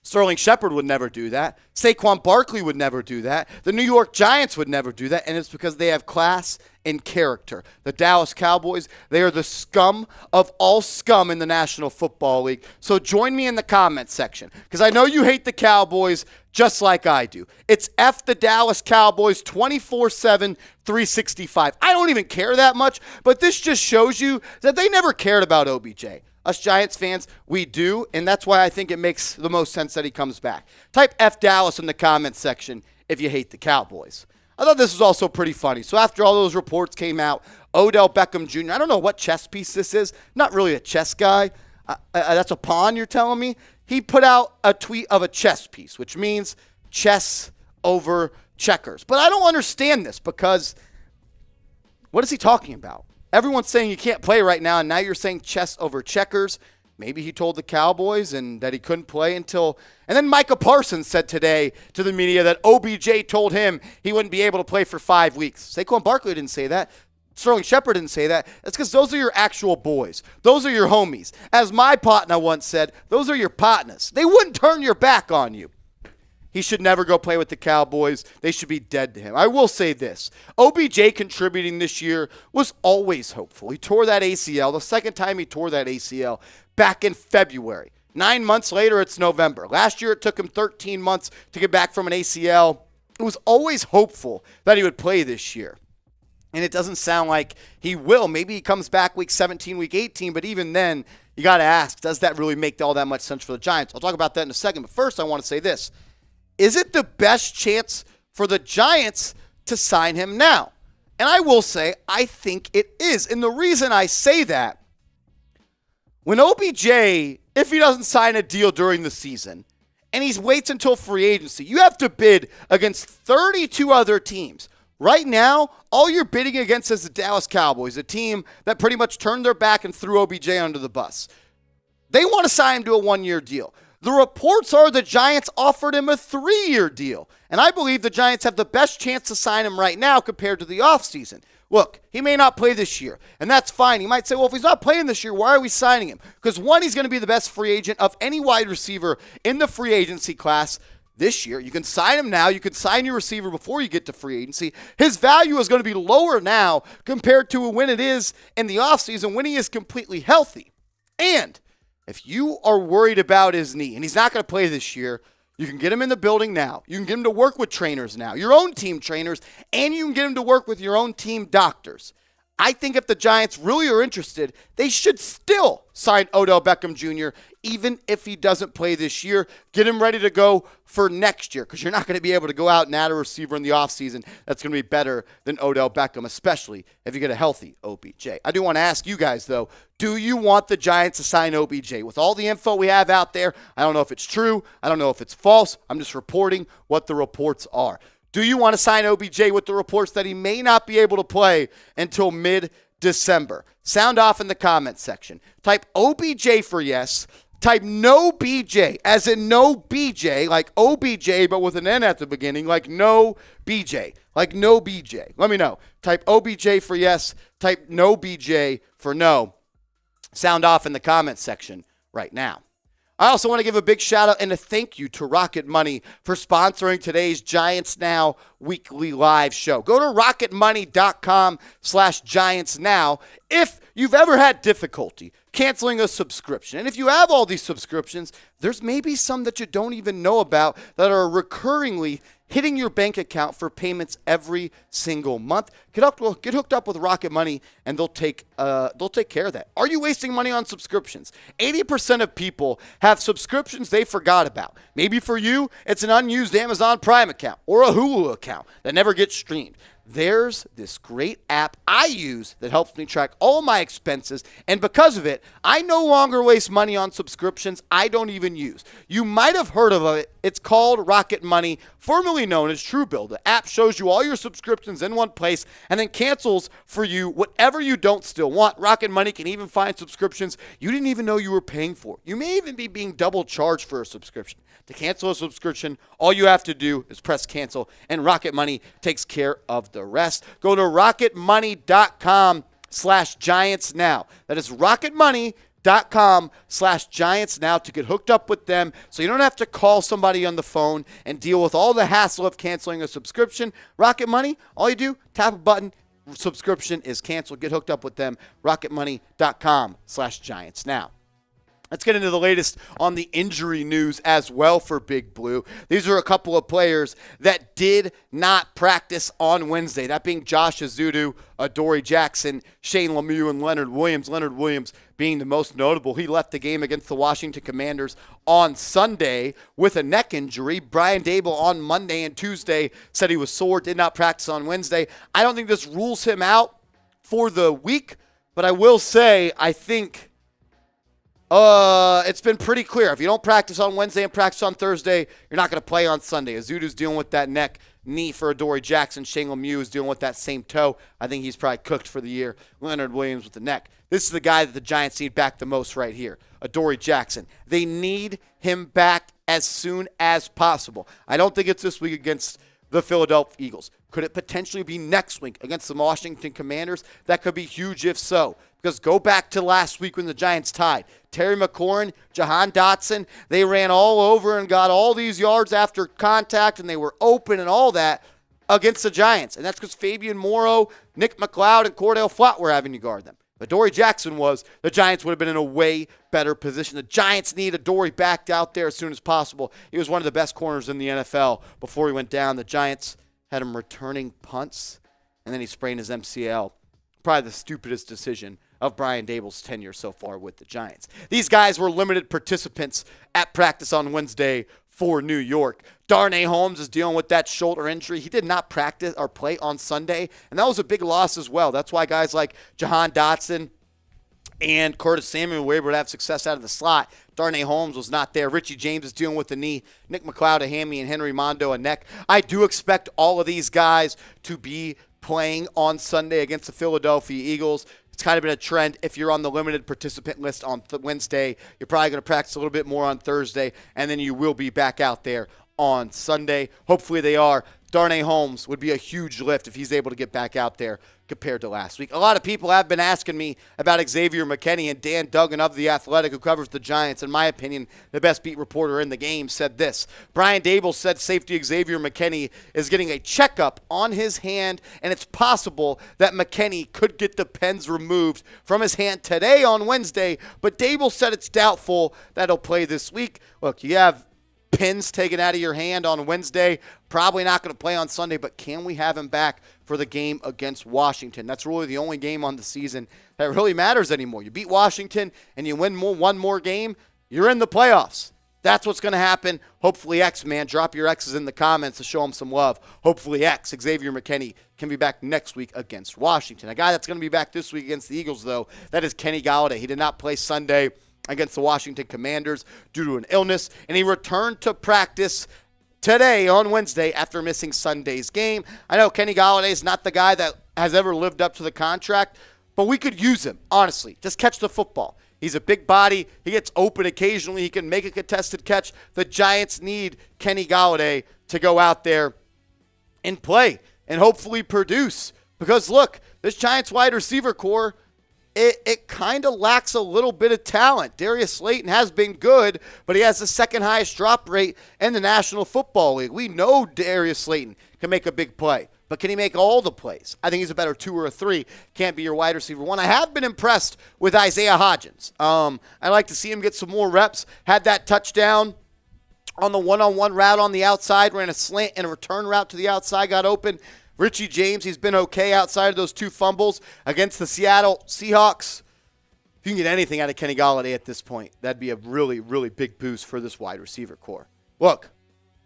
Sterling Shepard would never do that. Saquon Barkley would never do that. The New York Giants would never do that, and it's because they have class in character. The Dallas Cowboys, they are the scum of all scum in the National Football League. So join me in the comments section, because I know you hate the Cowboys just like I do. It's F the Dallas Cowboys 24/7, 365. I don't even care that much, but this just shows you that they never cared about OBJ. Us Giants fans, we do, and that's why I think it makes the most sense that he comes back. Type F Dallas in the comments section if you hate the Cowboys. I thought this was also pretty funny. So after all those reports came out, Odell Beckham Jr., I don't know what chess piece this is. Not really a chess guy. That's a pawn, you're telling me? He put out a tweet of a chess piece, which means chess over checkers. But I don't understand this, because what is he talking about? Everyone's saying you can't play right now, and now you're saying chess over checkers. Maybe he told the Cowboys and that he couldn't play until... And then Micah Parsons said today to the media that OBJ told him he wouldn't be able to play for 5 weeks. Saquon Barkley didn't say that. Sterling Shepard didn't say that. That's because those are your actual boys. Those are your homies. As my partner once said, those are your partners. They wouldn't turn your back on you. He should never go play with the Cowboys. They should be dead to him. I will say this. OBJ contributing this year was always hopeful. He tore that ACL, the second time he tore that ACL, back in February. 9 months later, it's November. Last year, it took him 13 months to get back from an ACL. It was always hopeful that he would play this year. And it doesn't sound like he will. Maybe he comes back week 17, week 18, but even then, you got to ask, does that really make all that much sense for the Giants? I'll talk about that in a second, but first I want to say this. Is it the best chance for the Giants to sign him now? And I will say, I think it is. And the reason I say that, when OBJ, if he doesn't sign a deal during the season, and he waits until free agency, you have to bid against 32 other teams. Right now, all you're bidding against is the Dallas Cowboys, a team that pretty much turned their back and threw OBJ under the bus. They want to sign him to a 1-year deal. The reports are the Giants offered him a 3-year deal, and I believe the Giants have the best chance to sign him right now compared to the offseason. Look, he may not play this year, and that's fine. You might say, well, if he's not playing this year, why are we signing him? Because one, he's going to be the best free agent of any wide receiver in the free agency class this year. You can sign him now. You can sign your receiver before you get to free agency. His value is going to be lower now compared to when it is in the offseason when he is completely healthy. And if you are worried about his knee and he's not going to play this year, you can get him in the building now. You can get him to work with trainers now, your own team trainers, and you can get him to work with your own team doctors. I think if the Giants really are interested, they should still sign Odell Beckham Jr., even if he doesn't play this year. Get him ready to go for next year, because you're not going to be able to go out and add a receiver in the offseason that's going to be better than Odell Beckham, especially if you get a healthy OBJ. I do want to ask you guys, though, do you want the Giants to sign OBJ? With all the info we have out there, I don't know if it's true. I don't know if it's false. I'm just reporting what the reports are. Do you want to sign OBJ with the reports that he may not be able to play until mid-December? Sound off in the comments section. Type OBJ for yes. Type no BJ, as in no BJ, like OBJ, but with an N at the beginning, like no BJ, like no BJ. Let me know. Type OBJ for yes. Type no BJ for no. Sound off in the comments section right now. I also want to give a big shout out and a thank you to Rocket Money for sponsoring today's Giants Now weekly live show. Go to rocketmoney.com/Giants Now if you've ever had difficulty canceling a subscription. And if you have all these subscriptions, there's maybe some that you don't even know about that are recurringly hitting your bank account for payments every single month. Get hooked up with Rocket Money, and they'll take care of that. Are you wasting money on subscriptions? 80% of people have subscriptions they forgot about. Maybe for you, it's an unused Amazon Prime account or a Hulu account that never gets streamed. There's this great app I use that helps me track all my expenses, and because of it, I no longer waste money on subscriptions I don't even use. You might have heard of it. It's called Rocket Money, formerly known as Truebill. The app shows you all your subscriptions in one place and then cancels for you whatever you don't still want. Rocket Money can even find subscriptions you didn't even know you were paying for. You may even be being double charged for a subscription. To cancel a subscription, all you have to do is press cancel, and Rocket Money takes care of the rest. Go to rocketmoney.com/Giants Now. That is rocketmoney.com/Giants Now to get hooked up with them so you don't have to call somebody on the phone and deal with all the hassle of canceling a subscription. Rocket Money, all you do, tap a button, subscription is canceled. Get hooked up with them. rocketmoney.com/Giants. Now, let's get into the latest on the injury news as well for Big Blue. These are a couple of players that did not practice on Wednesday, that being Josh Ezeudu, Adoree Jackson, Shane Lemieux, and Leonard Williams. Leonard Williams being the most notable. He left the game against the Washington Commanders on Sunday with a neck injury. Brian Daboll on Monday and Tuesday said he was sore, did not practice on Wednesday. I don't think this rules him out for the week, but I will say I think it's been pretty clear. If you don't practice on Wednesday and practice on Thursday, you're not going to play on Sunday. Ezeudu's dealing with that neck. Knee for Adoree Jackson. Shane Lemieux is dealing with that same toe. I think he's probably cooked for the year. Leonard Williams with the neck. This is the guy that the Giants need back the most right here. Adoree Jackson. They need him back as soon as possible. I don't think it's this week against the Philadelphia Eagles. Could it potentially be next week against the Washington Commanders? That could be huge if so. Because go back to last week when the Giants tied. Terry McLaurin, Jahan Dotson, they ran all over and got all these yards after contact, and they were open and all that against the Giants. And that's because Fabian Morrow, Nick McLeod, and Cordell Flott were having to guard them. Adoree Jackson was, the Giants would have been in a way better position. The Giants need Adoree back out there as soon as possible. He was one of the best corners in the NFL before he went down. The Giants had him returning punts, and then he sprained his MCL. Probably the stupidest decision of Brian Daboll's tenure so far with the Giants. These guys were limited participants at practice on Wednesday for New York. Darnay Holmes is dealing with that shoulder injury. He did not practice or play on Sunday, and that was a big loss as well. That's why guys like Jahan Dotson and Curtis Samuel were able to have success out of the slot. Darnay Holmes was not there. Richie James is dealing with the knee. Nick McLeod a hammy, and Henry Mondo a neck. I do expect all of these guys to be playing on Sunday against the Philadelphia Eagles. It's kind of been a trend. If you're on the limited participant list on Wednesday, you're probably going to practice a little bit more on Thursday, and then you will be back out there on Sunday. Hopefully they are. Darnay Holmes would be a huge lift if he's able to get back out there compared to last week. A lot of people have been asking me about Xavier McKinney, and Dan Duggan of The Athletic, who covers the Giants, in my opinion, the best beat reporter in the game, said this. Brian Daboll said safety Xavier McKinney is getting a checkup on his hand, and it's possible that McKinney could get the pens removed from his hand today on Wednesday, but Daboll said it's doubtful that he'll play this week. Look, you have pins taken out of your hand on Wednesday. Probably not going to play on Sunday, but can we have him back for the game against Washington? That's really the only game on the season that really matters anymore. You beat Washington and you win one more game, you're in the playoffs. That's what's going to happen. Hopefully X-Man, drop your X's in the comments to show him some love. Hopefully Xavier McKinney, can be back next week against Washington. A guy that's going to be back this week against the Eagles, though, that is Kenny Golladay. He did not play Sunday against the Washington Commanders due to an illness, and he returned to practice today on Wednesday after missing Sunday's game. I know Kenny Golladay is not the guy that has ever lived up to the contract, but we could use him, honestly. Just catch the football. He's a big body. He gets open occasionally. He can make a contested catch. The Giants need Kenny Golladay to go out there and play and hopefully produce. Because, look, this Giants wide receiver core, it kind of lacks a little bit of talent. Darius Slayton has been good, but he has the second highest drop rate in the National Football League. We know Darius Slayton can make a big play, but can he make all the plays? I think he's a better 2 or a 3. Can't be your wide receiver 1. I have been impressed with Isaiah Hodgins. I like to see him get some more reps. Had that touchdown on the one-on-one route on the outside, ran a slant and a return route to the outside, got open. Richie James, he's been okay outside of those 2 fumbles against the Seattle Seahawks. If you can get anything out of Kenny Golladay at this point, that'd be a really, really big boost for this wide receiver core. Look,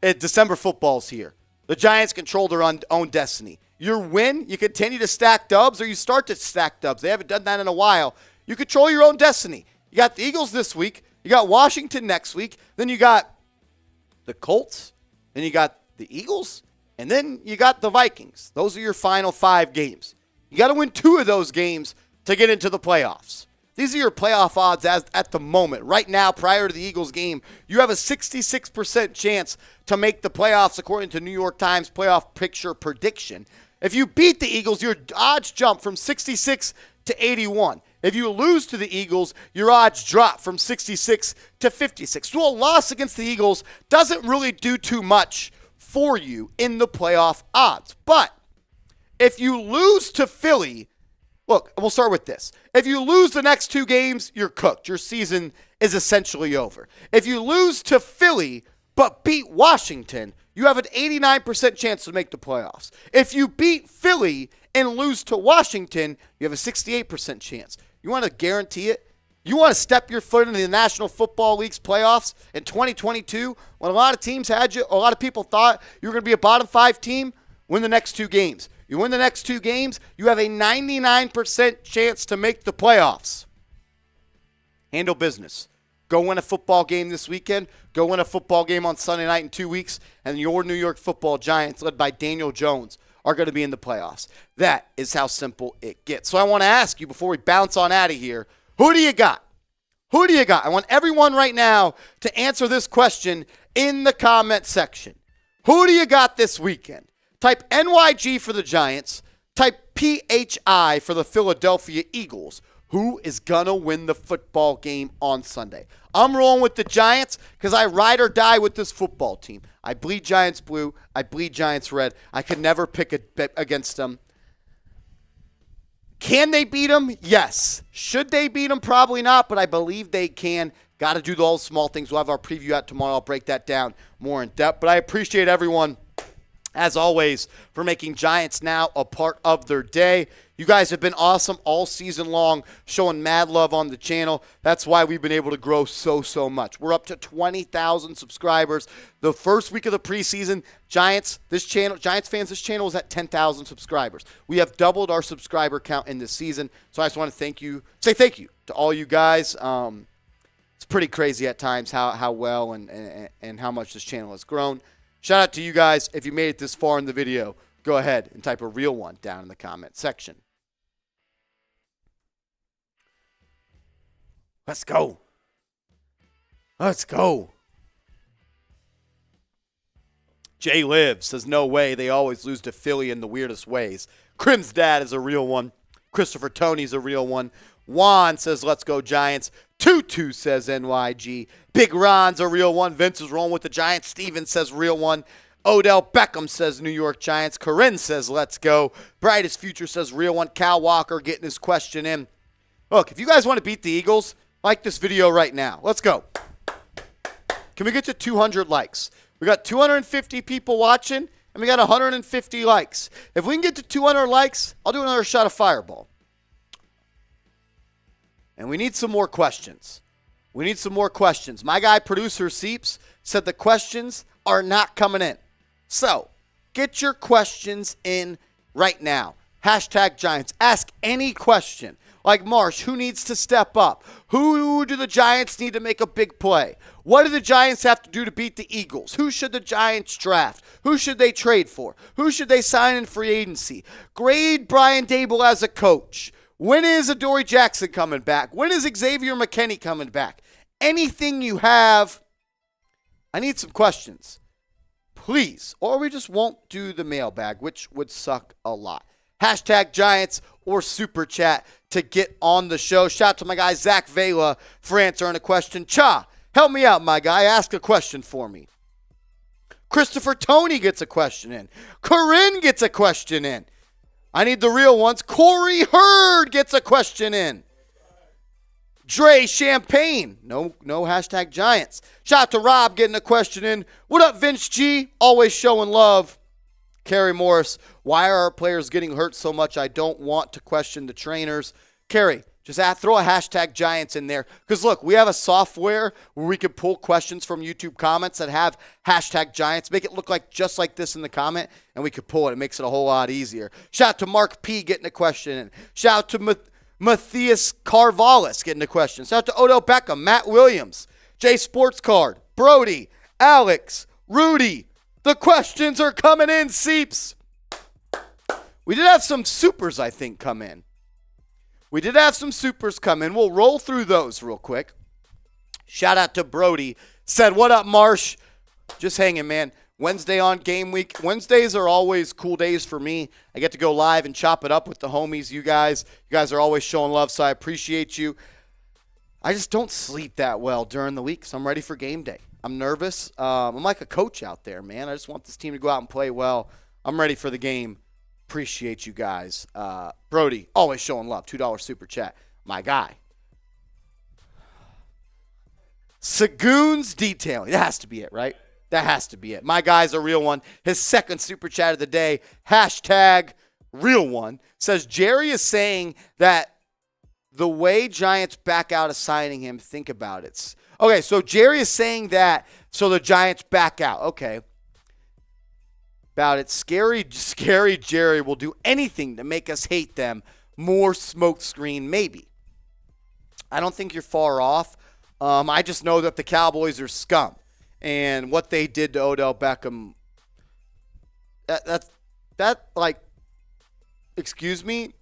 December football's here. The Giants control their own destiny. Your win, you continue to stack dubs, or you start to stack dubs. They haven't done that in a while. You control your own destiny. You got the Eagles this week. You got Washington next week. Then you got the Colts. Then you got the Eagles. And then you got the Vikings. Those are your final 5 games. You got to win 2 of those games to get into the playoffs. These are your playoff odds as at the moment. Right now, prior to the Eagles game, you have a 66% chance to make the playoffs according to New York Times playoff picture prediction. If you beat the Eagles, your odds jump from 66 to 81. If you lose to the Eagles, your odds drop from 66 to 56. So a loss against the Eagles doesn't really do too much for you in the playoff odds. But If you lose to Philly, look, we'll start with this. If you lose the next 2 games, you're cooked. Your season is essentially over. If you lose to Philly but beat Washington, you have an 89% chance to make the playoffs. If you beat Philly and lose to Washington, you have a 68% chance. You want to guarantee it? You want to step your foot into the National Football League's playoffs in 2022 when a lot of teams had you, a lot of people thought you were going to be a bottom 5 team? Win the next 2 games. You win the next 2 games, you have a 99% chance to make the playoffs. Handle business. Go win a football game this weekend. Go win a football game on Sunday night in 2 weeks. And your New York Football Giants, led by Daniel Jones, are going to be in the playoffs. That is how simple it gets. So I want to ask you before we bounce on out of here, who do you got? Who do you got? I want everyone right now to answer this question in the comment section. Who do you got this weekend? Type NYG for the Giants. Type PHI for the Philadelphia Eagles. Who is going to win the football game on Sunday? I'm rolling with the Giants because I ride or die with this football team. I bleed Giants blue. I bleed Giants red. I could never pick a bet against them. Can they beat them? Yes. Should they beat them? Probably not, but I believe they can. Got to do all the small things. We'll have our preview out tomorrow. I'll break that down more in depth. But I appreciate everyone, as always, for making Giants Now a part of their day. You guys have been awesome all season long, showing mad love on the channel. That's why we've been able to grow so much. We're up to 20,000 subscribers. The first week of the preseason, Giants fans, this channel is at 10,000 subscribers. We have doubled our subscriber count in this season. So I just want to say thank you to all you guys. It's pretty crazy at times how well and how much this channel has grown. Shout out to you guys. If you made it this far in the video, go ahead and type a real one down in the comment section. Let's go. Let's go. Jay Live says, no way. They always lose to Philly in the weirdest ways. Crim's dad is a real one. Christopher Tony's a real one. Juan says, let's go Giants. Tutu says NYG. Big Ron's a real one. Vince is rolling with the Giants. Steven says real one. Odell Beckham says New York Giants. Corinne says let's go. Brightest Future says real one. Cal Walker getting his question in. Look, if you guys want to beat the Eagles, like this video right now. Let's go. Can we get to 200 likes? We got 250 people watching, and we got 150 likes. If we can get to 200 likes, I'll do another shot of Fireball. And we need some more questions. We need some more questions. My guy, producer Seeps, said the questions are not coming in. So, get your questions in right now. Hashtag Giants. Ask any question. Like Marsh, who needs to step up? Who do the Giants need to make a big play? What do the Giants have to do to beat the Eagles? Who should the Giants draft? Who should they trade for? Who should they sign in free agency? Grade Brian Daboll as a coach. When is Adoree Jackson coming back? When is Xavier McKinney coming back? Anything you have, I need some questions. Please. Or we just won't do the mailbag, which would suck a lot. Hashtag Giants or Super Chat to get on the show. Shout out to my guy, Zach Vela, for answering a question. Cha, help me out, my guy. Ask a question for me. Christopher Tony gets a question in. Corinne gets a question in. I need the real ones. Corey Hurd gets a question in. Dre Champagne. No hashtag Giants. Shout out to Rob getting a question in. What up, Vince G? Always showing love. Kerry Morris. Why are our players getting hurt so much? I don't want to question the trainers. Kerry, just throw a hashtag Giants in there. Because, look, we have a software where we can pull questions from YouTube comments that have hashtag Giants. Make it look like just like this in the comment, and we could pull it. It makes it a whole lot easier. Shout out to Mark P. getting a question in. Shout out to Matthias Carvallis getting a question. Shout out to Odell Beckham, Matt Williams, Jay Sports Card, Brody, Alex, Rudy. The questions are coming in, Seeps. We did have some supers, I think, come in. We'll roll through those real quick. Shout out to Brody. Said, what up, Marsh? Just hanging, man. Wednesday on game week. Wednesdays are always cool days for me. I get to go live and chop it up with the homies, you guys. You guys are always showing love, so I appreciate you. I just don't sleep that well during the week, so I'm ready for game day. I'm nervous. I'm like a coach out there, man. I just want this team to go out and play well. I'm ready for the game. Appreciate you guys. Brody, always showing love. $2 super chat. My guy. Sagoon's Detailing. That has to be it, right? That has to be it. My guy's a real one. His second super chat of the day, hashtag real one, says Jerry is saying that the way Giants back out of signing him, think about it. Okay, so Jerry is saying that so the Giants back out. Okay. About it. Scary Jerry will do anything to make us hate them. More smoke screen, maybe. I don't think you're far off. I just know that the Cowboys are scum. And what they did to Odell Beckham, excuse me,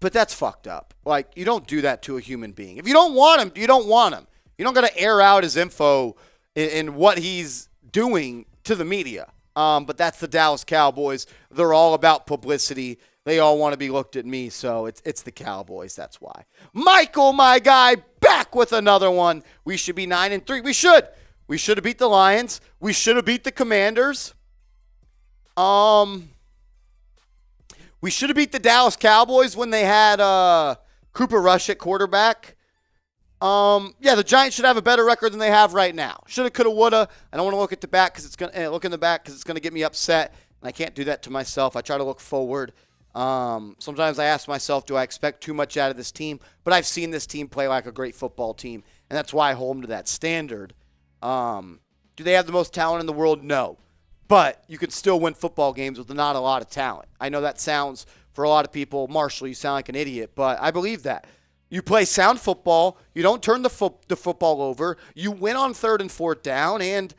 but that's fucked up. Like, you don't do that to a human being. If you don't want him, you don't want him. You don't got to air out his info in what he's doing to the media. But that's the Dallas Cowboys. They're all about publicity. They all want to be looked at me, so it's the Cowboys. That's why. Michael, my guy, back with another one. We should be 9-3. We should. We should have beat the Lions. We should have beat the Commanders. We should have beat the Dallas Cowboys when they had Cooper Rush at quarterback. The Giants should have a better record than they have right now. Shoulda, coulda, woulda. I don't want to look at the back because it's gonna look in the back because it's gonna get me upset, and I can't do that to myself. I try to look forward. Sometimes I ask myself, do I expect too much out of this team? But I've seen this team play like a great football team, and that's why I hold them to that standard. Do they have the most talent in the world? No. But you can still win football games with not a lot of talent. I know that sounds, for a lot of people, Marshall, you sound like an idiot, but I believe that. You play sound football. You don't turn the football over. You win on 3rd and 4th down, and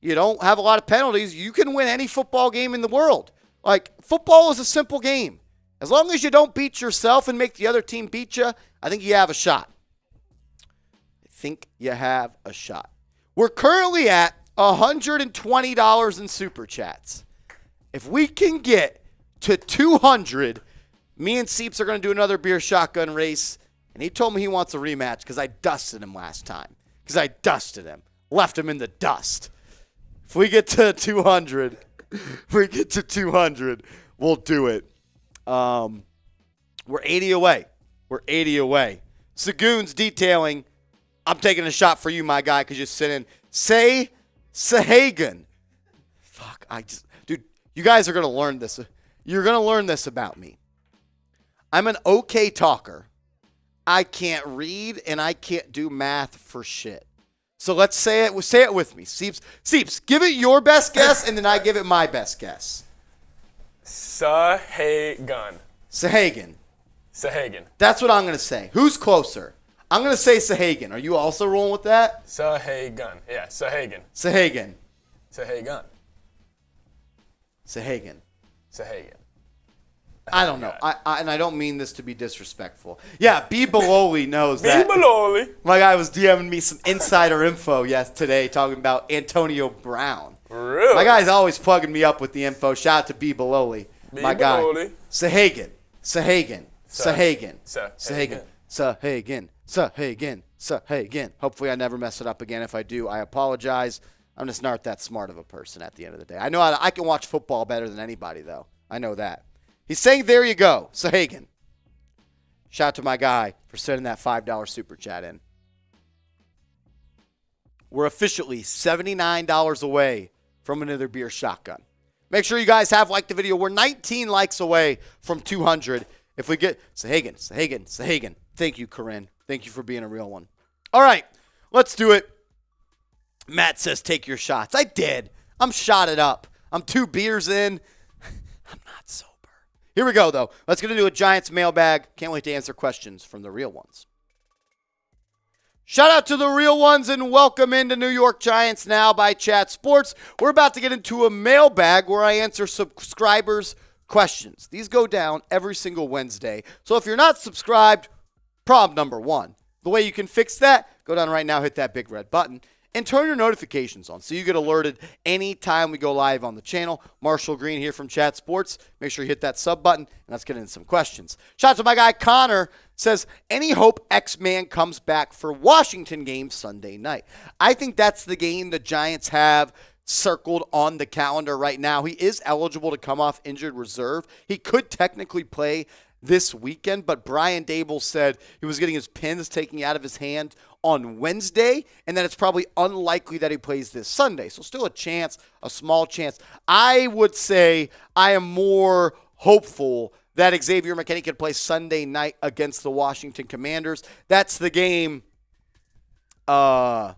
you don't have a lot of penalties. You can win any football game in the world. Like, football is a simple game. As long as you don't beat yourself and make the other team beat you, I think you have a shot. We're currently at $120 in super chats. If we can get to 200, me and Seeps are going to do another beer shotgun race. And he told me he wants a rematch because I dusted him last time. Left him in the dust. If we get to 200, we'll do it. We're 80 away. Sagoon's Detailing. I'm taking a shot for you, my guy, because you're sitting. Say Sahagan. Fuck, dude, you guys are going to learn this. You're going to learn this about me. I'm an okay talker. I can't read, and I can't do math for shit. So let's say it. Say it with me. Seeps, give it your best guess, and then I give it my best guess. Sahagan. That's what I'm going to say. Who's closer? I'm going to say Sahagan. Are you also rolling with that? Sahagan. Yeah, Sahagan. I don't know. And I don't mean this to be disrespectful. Yeah, B. Baloli knows that. B. Baloli. My guy was DMing me some insider info today talking about Antonio Brown. Really? My guy's always plugging me up with the info. Shout out to B. Baloli. My guy. Sahagan. Hopefully I never mess it up again. If I do, I apologize. I'm just not that smart of a person at the end of the day. I know I can watch football better than anybody, though. I know that. He's saying, there you go, Sahagan. Shout out to my guy for sending that $5 super chat in. We're officially $79 away from another beer shotgun. Make sure you guys have liked the video. We're 19 likes away from 200. If we get Sahagan. Thank you, Corinne. Thank you for being a real one. All right, let's do it. Matt says, take your shots. I did. I'm shotted up. I'm 2 beers in. I'm not sober. Here we go, though. Let's get into a Giants mailbag. Can't wait to answer questions from the real ones. Shout out to the real ones and welcome into New York Giants Now by Chat Sports. We're about to get into a mailbag where I answer subscribers' questions. These go down every single Wednesday. So if you're not subscribed, problem number 1. The way you can fix that, go down right now, hit that big red button, and turn your notifications on so you get alerted anytime we go live on the channel. Marshall Green here from Chat Sports. Make sure you hit that sub button, and let's get into some questions. Shout out to my guy Connor. Says, any hope X-Man comes back for Washington game Sunday night? I think that's the game the Giants have circled on the calendar right now. He is eligible to come off injured reserve. He could technically play this weekend, but Brian Daboll said he was getting his pins taken out of his hand on Wednesday, and that it's probably unlikely that he plays this Sunday. So still a chance, a small chance. I would say I am more hopeful that Xavier McKinney can play Sunday night against the Washington Commanders. That's the game. That's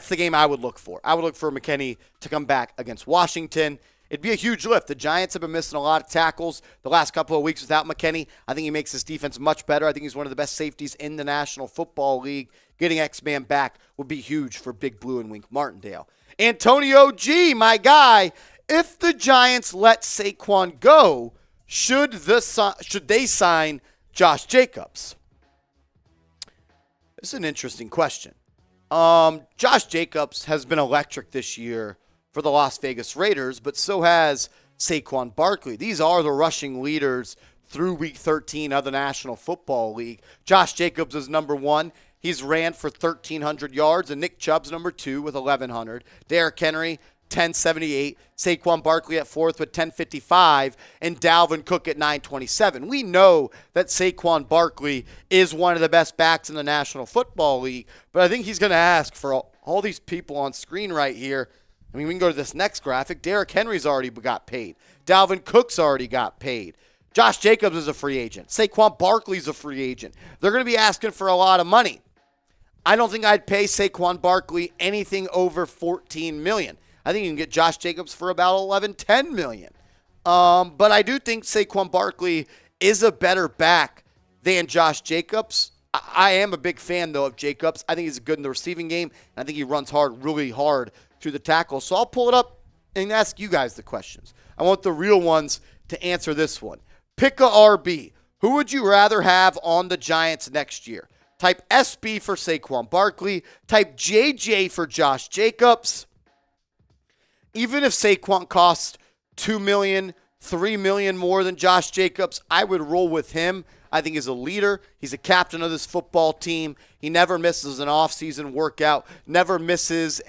the game I would look for. I would look for McKinney to come back against Washington. It'd be a huge lift. The Giants have been missing a lot of tackles the last couple of weeks without McKinney. I think he makes his defense much better. I think he's one of the best safeties in the National Football League. Getting X-Man back would be huge for Big Blue and Wink Martindale. Antonio G, my guy, if the Giants let Saquon go, should they sign Josh Jacobs? This is an interesting question. Josh Jacobs has been electric this year for the Las Vegas Raiders, but so has Saquon Barkley. These are the rushing leaders through Week 13 of the National Football League. Josh Jacobs is number one. He's ran for 1,300 yards, and Nick Chubb's number two with 1,100. Derrick Henry, 1078. Saquon Barkley at fourth with 1055, and Dalvin Cook at 927. We know that Saquon Barkley is one of the best backs in the National Football League, but I think he's going to ask for all these people on screen right here. I mean, we can go to this next graphic. Derrick Henry's already got paid. Dalvin Cook's already got paid. Josh Jacobs is a free agent. Saquon Barkley's a free agent. They're going to be asking for a lot of money. I don't think I'd pay Saquon Barkley anything over $14 million. I think you can get Josh Jacobs for about $10 million. But I do think Saquon Barkley is a better back than Josh Jacobs. I am a big fan, though, of Jacobs. I think he's good in the receiving game, and I think he runs really hard through the tackle. So I'll pull it up and ask you guys the questions. I want the real ones to answer this one. Pick a RB. Who would you rather have on the Giants next year? Type SB for Saquon Barkley. Type JJ for Josh Jacobs. Even if Saquon costs $2 million, $3 million more than Josh Jacobs, I would roll with him. I think he's a leader. He's a captain of this football team. He never misses an off-season workout, never misses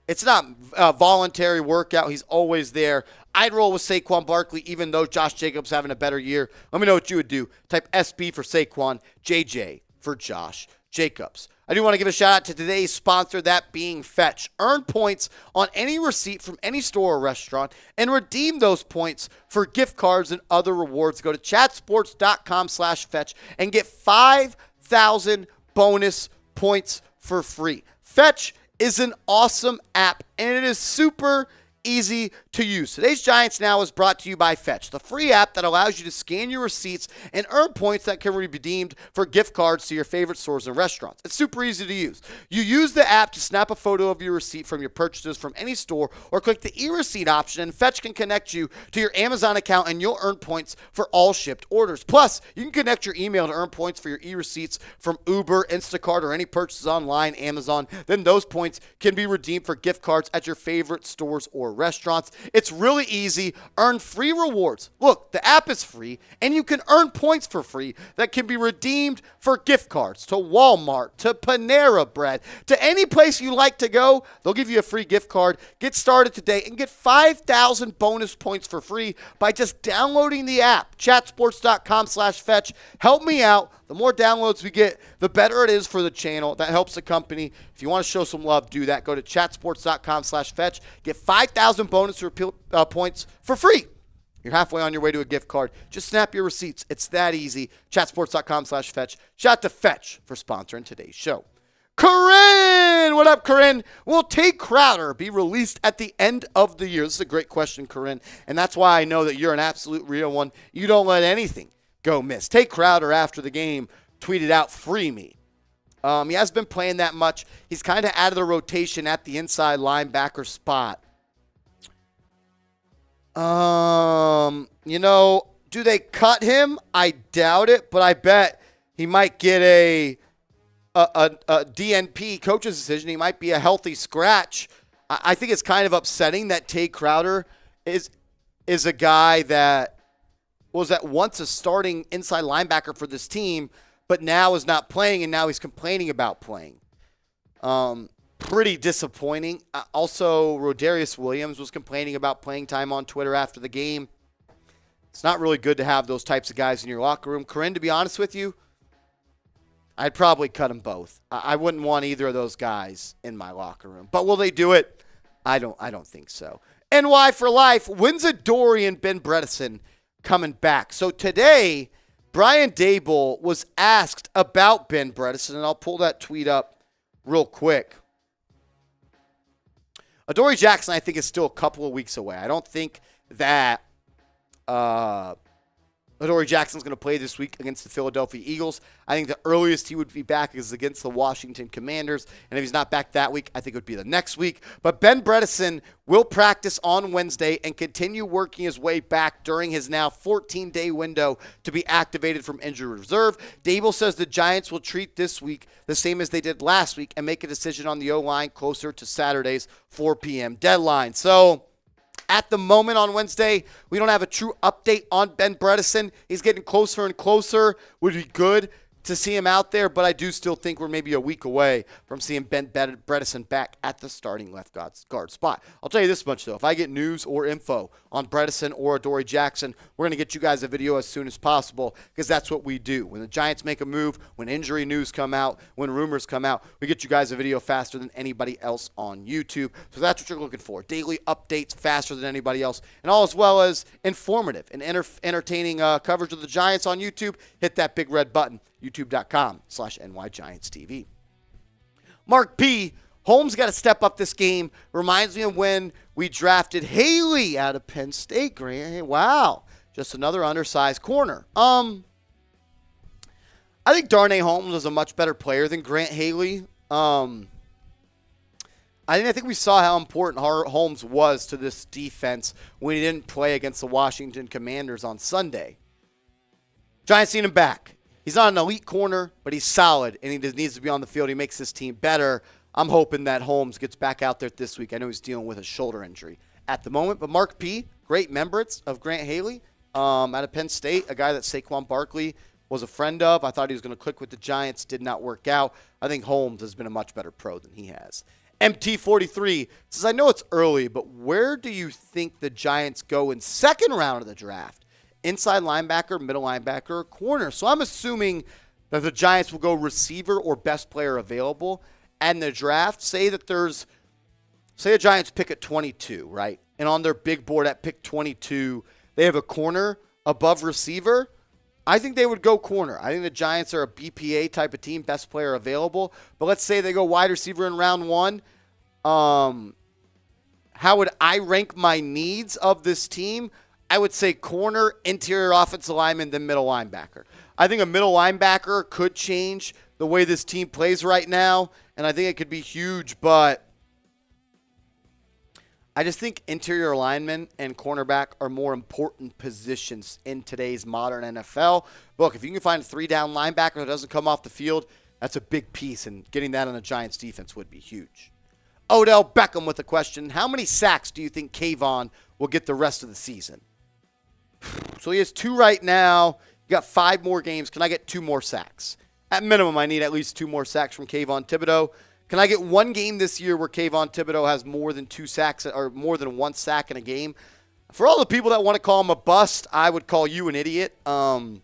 it's not a voluntary workout. He's always there. I'd roll with Saquon Barkley, even though Josh Jacobs having a better year. Let me know what you would do. Type SB for Saquon, JJ for Josh Jacobs. I do want to give a shout out to today's sponsor, that being Fetch. Earn points on any receipt from any store or restaurant and redeem those points for gift cards and other rewards. Go to chatsports.com/fetch and get 5,000 bonus points for free. Fetch is an awesome app, and it is super easy to use. Today's Giants Now is brought to you by Fetch, the free app that allows you to scan your receipts and earn points that can be redeemed for gift cards to your favorite stores and restaurants. It's super easy to use. You use the app to snap a photo of your receipt from your purchases from any store, or click the e-receipt option, and Fetch can connect you to your Amazon account, and you'll earn points for all shipped orders. Plus, you can connect your email to earn points for your e-receipts from Uber, Instacart, or any purchases online, Amazon. Then those points can be redeemed for gift cards at your favorite stores or restaurants. It's really easy. Earn free rewards. Look, the app is free, and you can earn points for free that can be redeemed for gift cards to Walmart, to Panera Bread, to any place you like to go. They'll give you a free gift card. Get started today and get 5,000 bonus points for free by just downloading the app. Chatsports.com/fetch. Help me out. The more downloads we get, the better it is for the channel. That helps the company. If you want to show some love, do that. Go to chatsports.com/fetch. Get 5,000 bonus points for free. You're halfway on your way to a gift card. Just snap your receipts. It's that easy. Chatsports.com/fetch. Shout out to Fetch for sponsoring today's show. Corinne! What up, Corinne? Will Tay Crowder be released at the end of the year? This is a great question, Corinne, and that's why I know that you're an absolute real one. You don't let anything go miss. Tay Crowder, after the game, tweeted out, "Free me." He hasn't been playing that much. He's kind of out of the rotation at the inside linebacker spot. Do they cut him? I doubt it, but I bet he might get a DNP, coach's decision. He might be a healthy scratch. I think it's kind of upsetting that Tay Crowder is a guy that was at once a starting inside linebacker for this team, but now is not playing, and now he's complaining about playing. pretty disappointing. Also, Rodarius Williams was complaining about playing time on Twitter after the game. It's not really good to have those types of guys in your locker room. Corinne, to be honest with you, I'd probably cut them both. I wouldn't want either of those guys in my locker room. But will they do it? I don't think so. NY for life. When's Adoree and Ben Bredesen coming back? So today, Brian Daboll was asked about Ben Bredesen, and I'll pull that tweet up real quick. Adoree Jackson, I think, is still a couple of weeks away. I don't think that Adoree Jackson's going to play this week against the Philadelphia Eagles. I think the earliest he would be back is against the Washington Commanders. And if he's not back that week, I think it would be the next week. But Ben Bredesen will practice on Wednesday and continue working his way back during his now 14-day window to be activated from injury reserve. Daboll says the Giants will treat this week the same as they did last week and make a decision on the O-line closer to Saturday's 4 p.m. deadline. So at the moment on Wednesday, we don't have a true update on Ben Bredesen. He's getting closer and closer. Would be good to see him out there, but I do still think we're maybe a week away from seeing Ben Bredesen back at the starting left guard spot. I'll tell you this much, though. If I get news or info on Bredesen or Adoree Jackson, we're going to get you guys a video as soon as possible because that's what we do. When the Giants make a move, when injury news come out, when rumors come out, we get you guys a video faster than anybody else on YouTube. So that's what you're looking for. Daily updates faster than anybody else, and all as well as informative and entertaining coverage of the Giants on YouTube. Hit that big red button. YouTube.com/NYGiantsTV. Mark P. Holmes got to step up this game. Reminds me of when we drafted Haley out of Penn State. Grant, wow, just another undersized corner. I think Darnay Holmes was a much better player than Grant Haley. I think we saw how important Holmes was to this defense when he didn't play against the Washington Commanders on Sunday. Giants need him back. He's not an elite corner, but he's solid, and he just needs to be on the field. He makes this team better. I'm hoping that Holmes gets back out there this week. I know he's dealing with a shoulder injury at the moment. But Mark P., great remembrance of Grant Haley out of Penn State, a guy that Saquon Barkley was a friend of. I thought he was going to click with the Giants. Did not work out. I think Holmes has been a much better pro than he has. MT43 says, I know it's early, but where do you think the Giants go in second round of the draft? Inside linebacker, middle linebacker, or corner. So I'm assuming that the Giants will go receiver or best player available. And the draft, say the Giants pick at 22, right? And on their big board at pick 22, they have a corner above receiver. I think they would go corner. I think the Giants are a BPA type of team, best player available. But let's say they go wide receiver in round one. How would I rank my needs of this team? I would say corner, interior offensive lineman, then middle linebacker. I think a middle linebacker could change the way this team plays right now, and I think it could be huge, but I just think interior lineman and cornerback are more important positions in today's modern NFL. Look, if you can find a three-down linebacker that doesn't come off the field, that's a big piece, and getting that on the Giants defense would be huge. Odell Beckham with a question. How many sacks do you think Kayvon will get the rest of the season? So he has 2 right now. You got 5 more games. Can I get 2 more sacks? At minimum, I need at least 2 more sacks from Kayvon Thibodeau. Can I get 1 game this year where Kayvon Thibodeau has more than 2 sacks or more than 1 sack in a game? For all the people that want to call him a bust, I would call you an idiot. I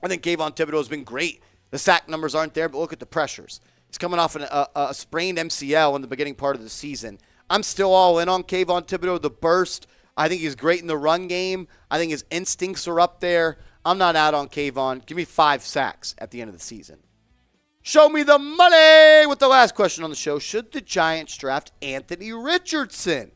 think Kayvon Thibodeau has been great. The sack numbers aren't there, but look at the pressures. He's coming off a sprained MCL in the beginning part of the season. I'm still all in on Kayvon Thibodeau. The burst, I think he's great in the run game. I think his instincts are up there. I'm not out on Kayvon. Give me 5 sacks at the end of the season. Show me the money with the last question on the show. Should the Giants draft Anthony Richardson?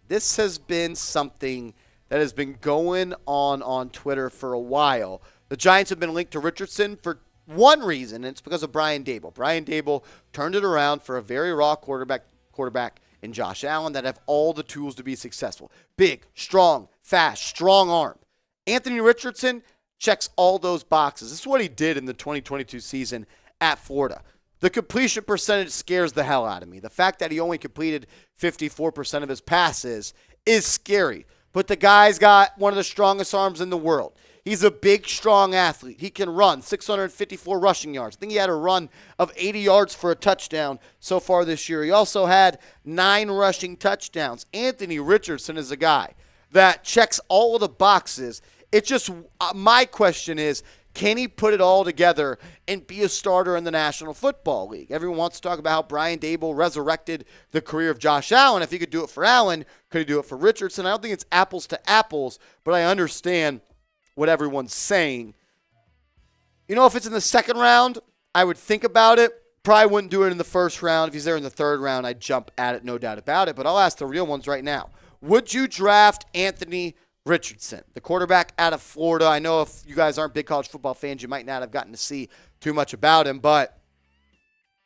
This has been something that has been going on Twitter for a while. The Giants have been linked to Richardson for one reason, and it's because of Brian Daboll. Brian Daboll turned it around for a very raw quarterback in Josh Allen that have all the tools to be successful. Big, strong, fast, strong arm. Anthony Richardson checks all those boxes. This is what he did in the 2022 season at Florida. The completion percentage scares the hell out of me. The fact that he only completed 54% of his passes is scary. But the guy's got one of the strongest arms in the world. He's a big, strong athlete. He can run 654 rushing yards. I think he had a run of 80 yards for a touchdown so far this year. He also had 9 rushing touchdowns. Anthony Richardson is a guy that checks all of the boxes. It's just my question is, can he put it all together and be a starter in the National Football League? Everyone wants to talk about how Brian Daboll resurrected the career of Josh Allen. If he could do it for Allen, could he do it for Richardson? I don't think it's apples to apples, but I understand what everyone's saying. You know, if it's in the second round, I would think about it. Probably wouldn't do it in the first round. If he's there in the third round, I'd jump at it, no doubt about it. But I'll ask the real ones right now. Would you draft Anthony Richardson, the quarterback out of Florida? I know if you guys aren't big college football fans, you might not have gotten to see too much about him, but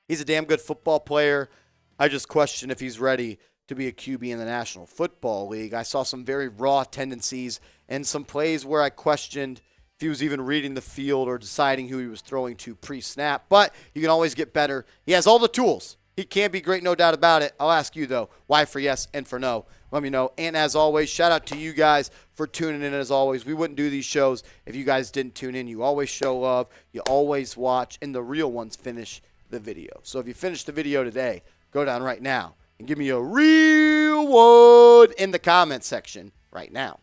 he's a damn good football player. I just question if he's ready to be a QB in the National Football League. I saw some very raw tendencies and some plays where I questioned if he was even reading the field or deciding who he was throwing to pre-snap, but you can always get better. He has all the tools. He can be great, no doubt about it. I'll ask you, though, why for yes and for no. Let me know. And as always, shout out to you guys for tuning in. As always, we wouldn't do these shows if you guys didn't tune in. You always show love. You always watch. And the real ones finish the video. So if you finish the video today, go down right now and give me a real one in the comment section right now.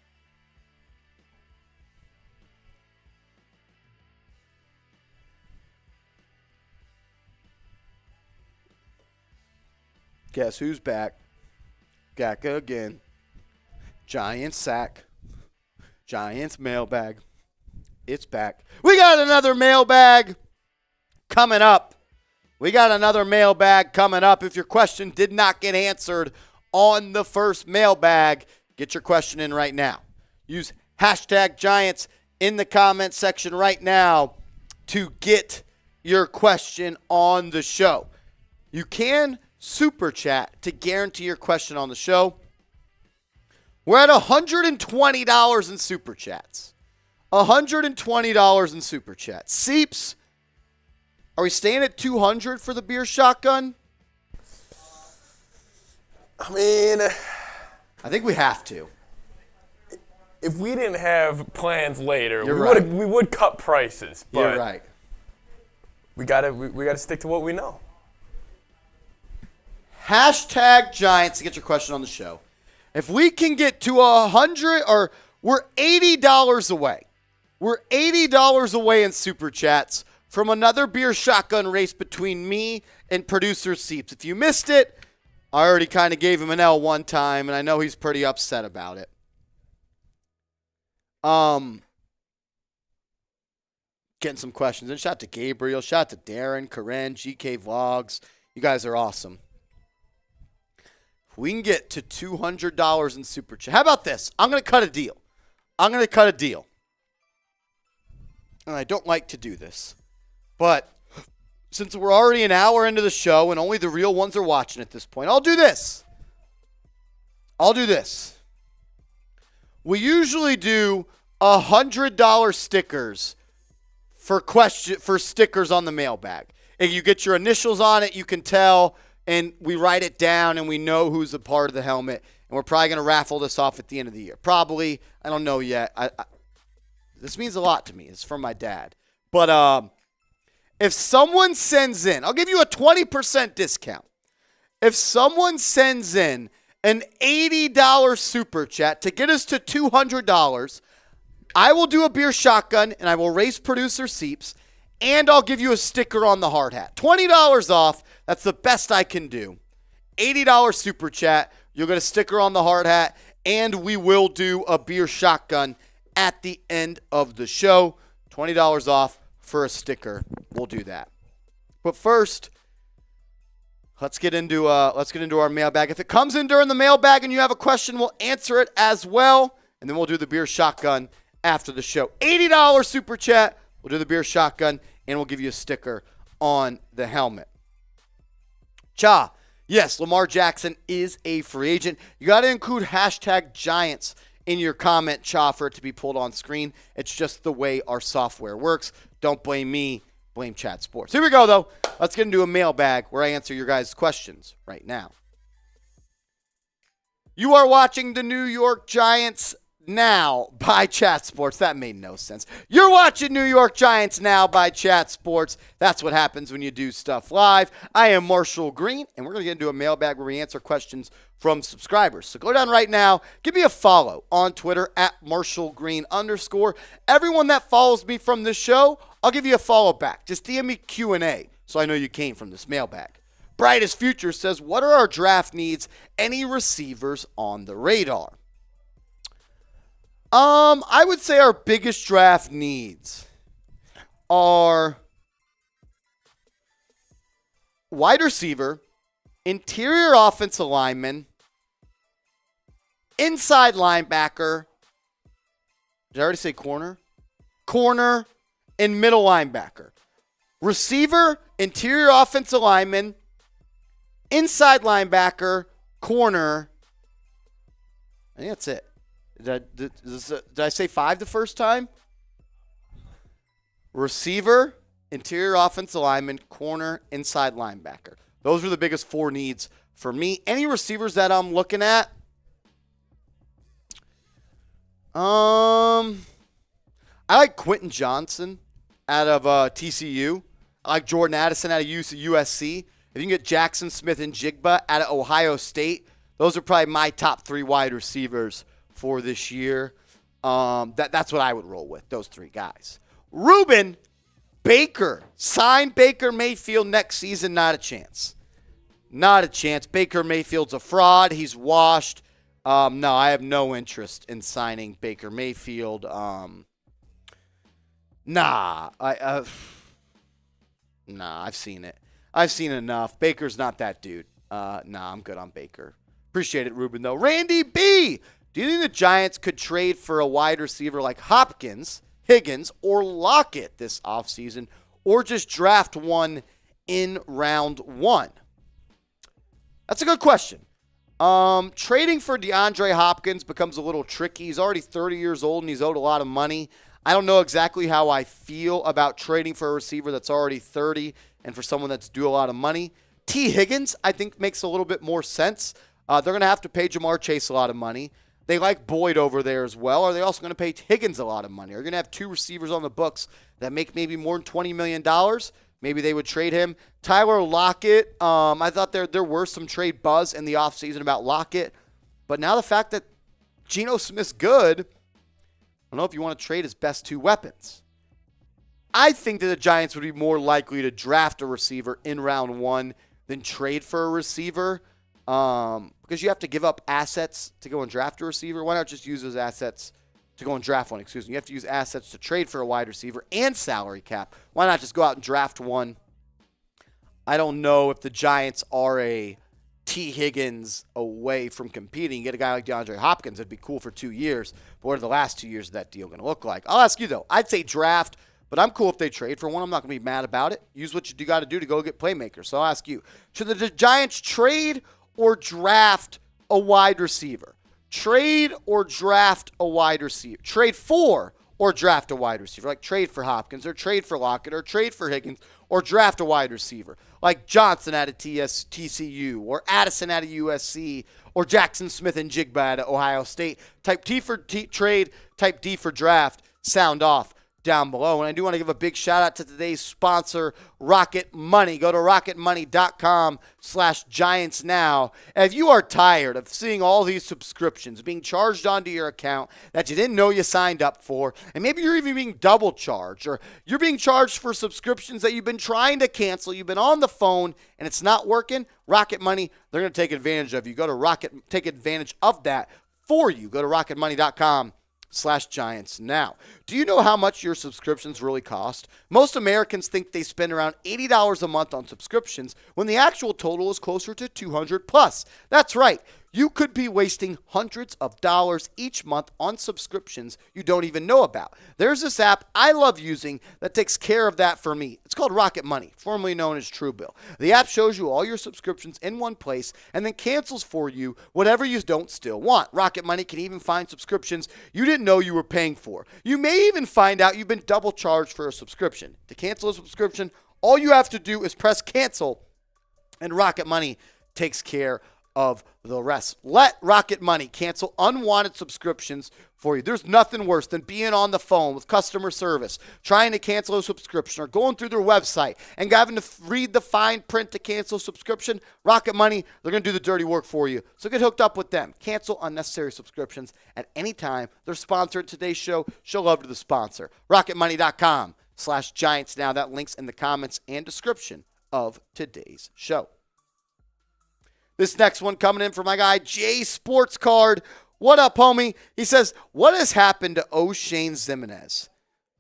Guess who's back? Gacka again. Giants sack. Giants mailbag. It's back. We got another mailbag coming up. If your question did not get answered on the first mailbag, get your question in right now. Use hashtag Giants in the comment section right now to get your question on the show. You can super chat to guarantee your question on the show. We're at $120 in super chats. $120 in super chats. Seeps, are we staying at $200 for the beer shotgun? I mean, I think we have to. if we didn't have plans later, we would cut prices. But You're right. We gotta stick to what we know. Hashtag Giants to get your question on the show. If we can get to 100, or we're $80 away. We're $80 away in super chats from another beer shotgun race between me and producer Seeps. If you missed it, I already kind of gave him an L one time, and I know he's pretty upset about it. Getting some questions. And shout out to Gabriel, shout out to Darren, Karen, GK Vlogs. You guys are awesome. If we can get to $200 in super chat. How about this? I'm going to cut a deal. And I don't like to do this. But since we're already an hour into the show and only the real ones are watching at this point, I'll do this. We usually do $100 stickers for stickers on the mailbag. If you get your initials on it, you can tell, and we write it down, and we know who's a part of the helmet. And we're probably going to raffle this off at the end of the year. Probably. I don't know yet. This means a lot to me. It's from my dad. But if someone sends in, I'll give you a 20% discount. If someone sends in an $80 super chat to get us to $200, I will do a beer shotgun, and I will race producer Seeps, and I'll give you a sticker on the hard hat. $20 off. That's the best I can do. $80 super chat. You'll get a sticker on the hard hat, and we will do a beer shotgun at the end of the show. $20 off for a sticker. We'll do that. But first, let's get into our mailbag. If it comes in during the mailbag and you have a question, we'll answer it as well, and then we'll do the beer shotgun after the show. $80 super chat. We'll do the beer shotgun, and we'll give you a sticker on the helmet. Cha. Yes, Lamar Jackson is a free agent. You got to include hashtag Giants in your comment, Cha, for it to be pulled on screen. It's just the way our software works. Don't blame me. Blame Chat Sports. Here we go, though. Let's get into a mailbag where I answer your guys' questions right now. You are watching the New York Giants Now by Chat Sports. That made no sense. You're watching New York Giants Now by Chat Sports. That's what happens when you do stuff live. I am Marshall Green, and we're going to get into a mailbag where we answer questions from subscribers. So go down right now. Give me a follow on Twitter at @MarshallGreen_. Everyone that follows me from this show, I'll give you a follow back. Just DM me Q&A so I know you came from this mailbag. Brightest Future says, what are our draft needs? Any receivers on the radar? I would say our biggest draft needs are wide receiver, interior offensive lineman, inside linebacker. Did I already say corner? Corner and middle linebacker. Receiver, interior offensive lineman, inside linebacker, corner. I think that's it. Did I say 5 the first time? Receiver, interior offensive lineman, corner, inside linebacker. Those are the biggest 4 needs for me. Any receivers that I'm looking at? I like Quentin Johnson out of TCU. I like Jordan Addison out of USC. If you can get Jackson Smith and Jigba out of Ohio State, those are probably my top 3 wide receivers for this year. That's what I would roll with, those 3 guys. Ruben Baker. Sign Baker Mayfield next season. Not a chance. Not a chance. Baker Mayfield's a fraud. He's washed. No, I have no interest in signing Baker Mayfield. Nah, I've seen it. I've seen enough. Baker's not that dude. Nah, I'm good on Baker. Appreciate it, Ruben, though. Randy B., do you think the Giants could trade for a wide receiver like Hopkins, Higgins, or Lockett this offseason, or just draft one in round 1? That's a good question. Trading for DeAndre Hopkins becomes a little tricky. He's already 30 years old, and he's owed a lot of money. I don't know exactly how I feel about trading for a receiver that's already 30 and for someone that's due a lot of money. T. Higgins, I think, makes a little bit more sense. They're going to have to pay Jamar Chase a lot of money. They like Boyd over there as well. Are they also going to pay Higgins a lot of money? Are going to have 2 receivers on the books that make maybe more than $20 million? Maybe they would trade him. Tyler Lockett, I thought there were some trade buzz in the offseason about Lockett. But now the fact that Geno Smith's good, I don't know if you want to trade his best 2 weapons. I think that the Giants would be more likely to draft a receiver in round 1 than trade for a receiver. Because you have to give up assets to go and draft a receiver. Why not just use those assets to go and draft one? You have to use assets to trade for a wide receiver and salary cap. Why not just go out and draft one? I don't know if the Giants are a T. Higgins away from competing. You get a guy like DeAndre Hopkins, it'd be cool for 2 years. But what are the last 2 years of that deal going to look like? I'll ask you, though. I'd say draft, but I'm cool if they trade for one. I'm not going to be mad about it. Use what you got to do to go get playmakers. So I'll ask you, should the Giants trade or draft a wide receiver? Trade or draft a wide receiver? Trade for or draft a wide receiver? Like trade for Hopkins or trade for Lockett or trade for Higgins or draft a wide receiver? Like Johnson out of TCU or Addison out of USC or Jackson Smith and Jigba out of Ohio State. Type T for trade, type D for draft. Sound off down below. And I do want to give a big shout out to today's sponsor, Rocket Money. Go to rocketmoney.com/Giants now. If you are tired of seeing all these subscriptions being charged onto your account that you didn't know you signed up for, and maybe you're even being double charged, or you're being charged for subscriptions that you've been trying to cancel, you've been on the phone and it's not working, Rocket Money, they're going to take advantage of you. Go to take advantage of that for you. Go to rocketmoney.com/Giants now. Do you know how much your subscriptions really cost? Most Americans think they spend around $80 a month on subscriptions when the actual total is closer to $200 plus. That's right. You could be wasting hundreds of dollars each month on subscriptions you don't even know about. There's this app I love using that takes care of that for me. It's called Rocket Money, formerly known as Truebill. The app shows you all your subscriptions in one place and then cancels for you whatever you don't still want. Rocket Money can even find subscriptions you didn't know you were paying for. You may even find out you've been double charged for a subscription. To cancel a subscription, all you have to do is press cancel, and Rocket Money takes care of the rest. Let Rocket Money cancel unwanted subscriptions for you. There's nothing worse than being on the phone with customer service, trying to cancel a subscription or going through their website and having to read the fine print to cancel a subscription. Rocket Money, they're going to do the dirty work for you. So get hooked up with them. Cancel unnecessary subscriptions at any time. They're sponsored today's show. Show love to the sponsor. RocketMoney.com/Giants now. That link's in the comments and description of today's show. This next one coming in from my guy, Jay Sports Card. What up, homie? He says, what has happened to O'Shane Ximenez?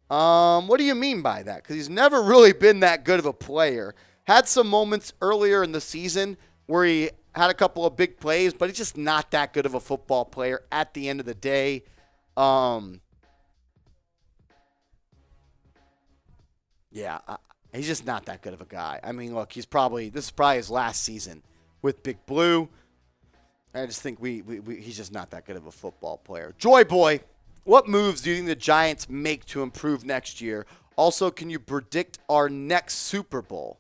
What do you mean by that? Because he's never really been that good of a player. Had some moments earlier in the season where he had a couple of big plays, but he's just not that good of a football player at the end of the day. He's just not that good of a guy. I mean, look, this is probably his last season with Big Blue. I just think he's just not that good of a football player. Joy Boy, what moves do you think the Giants make to improve next year? Also, can you predict our next Super Bowl?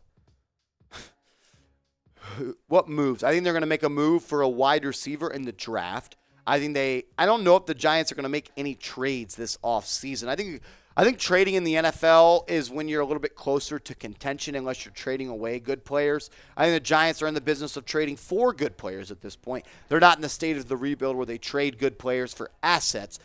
What moves? I think they're going to make a move for a wide receiver in the draft. I don't know if the Giants are going to make any trades this offseason. I think trading in the NFL is when you're a little bit closer to contention unless you're trading away good players. I think the Giants are in the business of trading for good players at this point. They're not in the state of the rebuild where they trade good players for assets.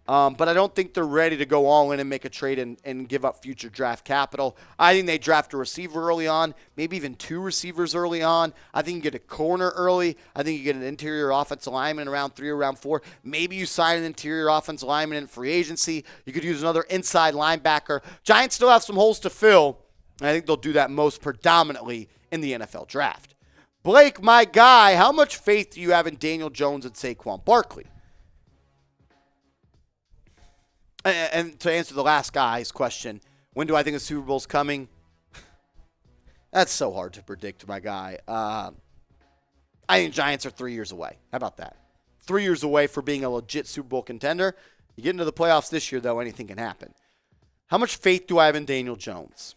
But I don't think they're ready to go all in and make a trade and give up future draft capital. I think they draft a receiver early on, maybe even 2 receivers early on. I think you get a corner early. I think you get an interior offensive lineman in round 3 or round 4. Maybe you sign an interior offensive lineman in free agency. You could use another inside linebacker. Giants still have some holes to fill, and I think they'll do that most predominantly in the NFL draft. Blake, my guy, how much faith do you have in Daniel Jones and Saquon Barkley? And to answer the last guy's question, when do I think the Super Bowl's coming? That's so hard to predict, my guy. I think Giants are 3 years away. How about that? 3 years away for being a legit Super Bowl contender. You get into the playoffs this year, though, anything can happen. How much faith do I have in Daniel Jones?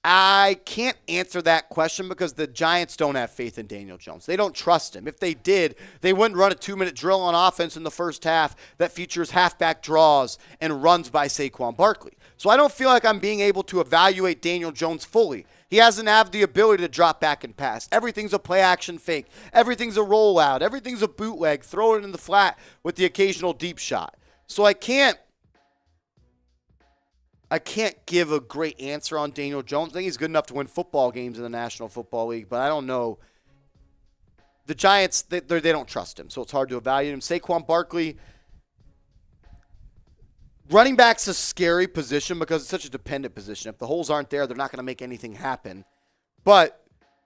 I can't answer that question because the Giants don't have faith in Daniel Jones. They don't trust him. If they did, they wouldn't run a 2-minute drill on offense in the first half that features halfback draws and runs by Saquon Barkley. So I don't feel like I'm being able to evaluate Daniel Jones fully. He hasn't had the ability to drop back and pass. Everything's a play-action fake. Everything's a rollout. Everything's a bootleg. Throw it in the flat with the occasional deep shot. So I can't give a great answer on Daniel Jones. I think he's good enough to win football games in the National Football League, but I don't know. The Giants, they don't trust him, so it's hard to evaluate him. Saquon Barkley, running back's a scary position because it's such a dependent position. If the holes aren't there, they're not going to make anything happen. But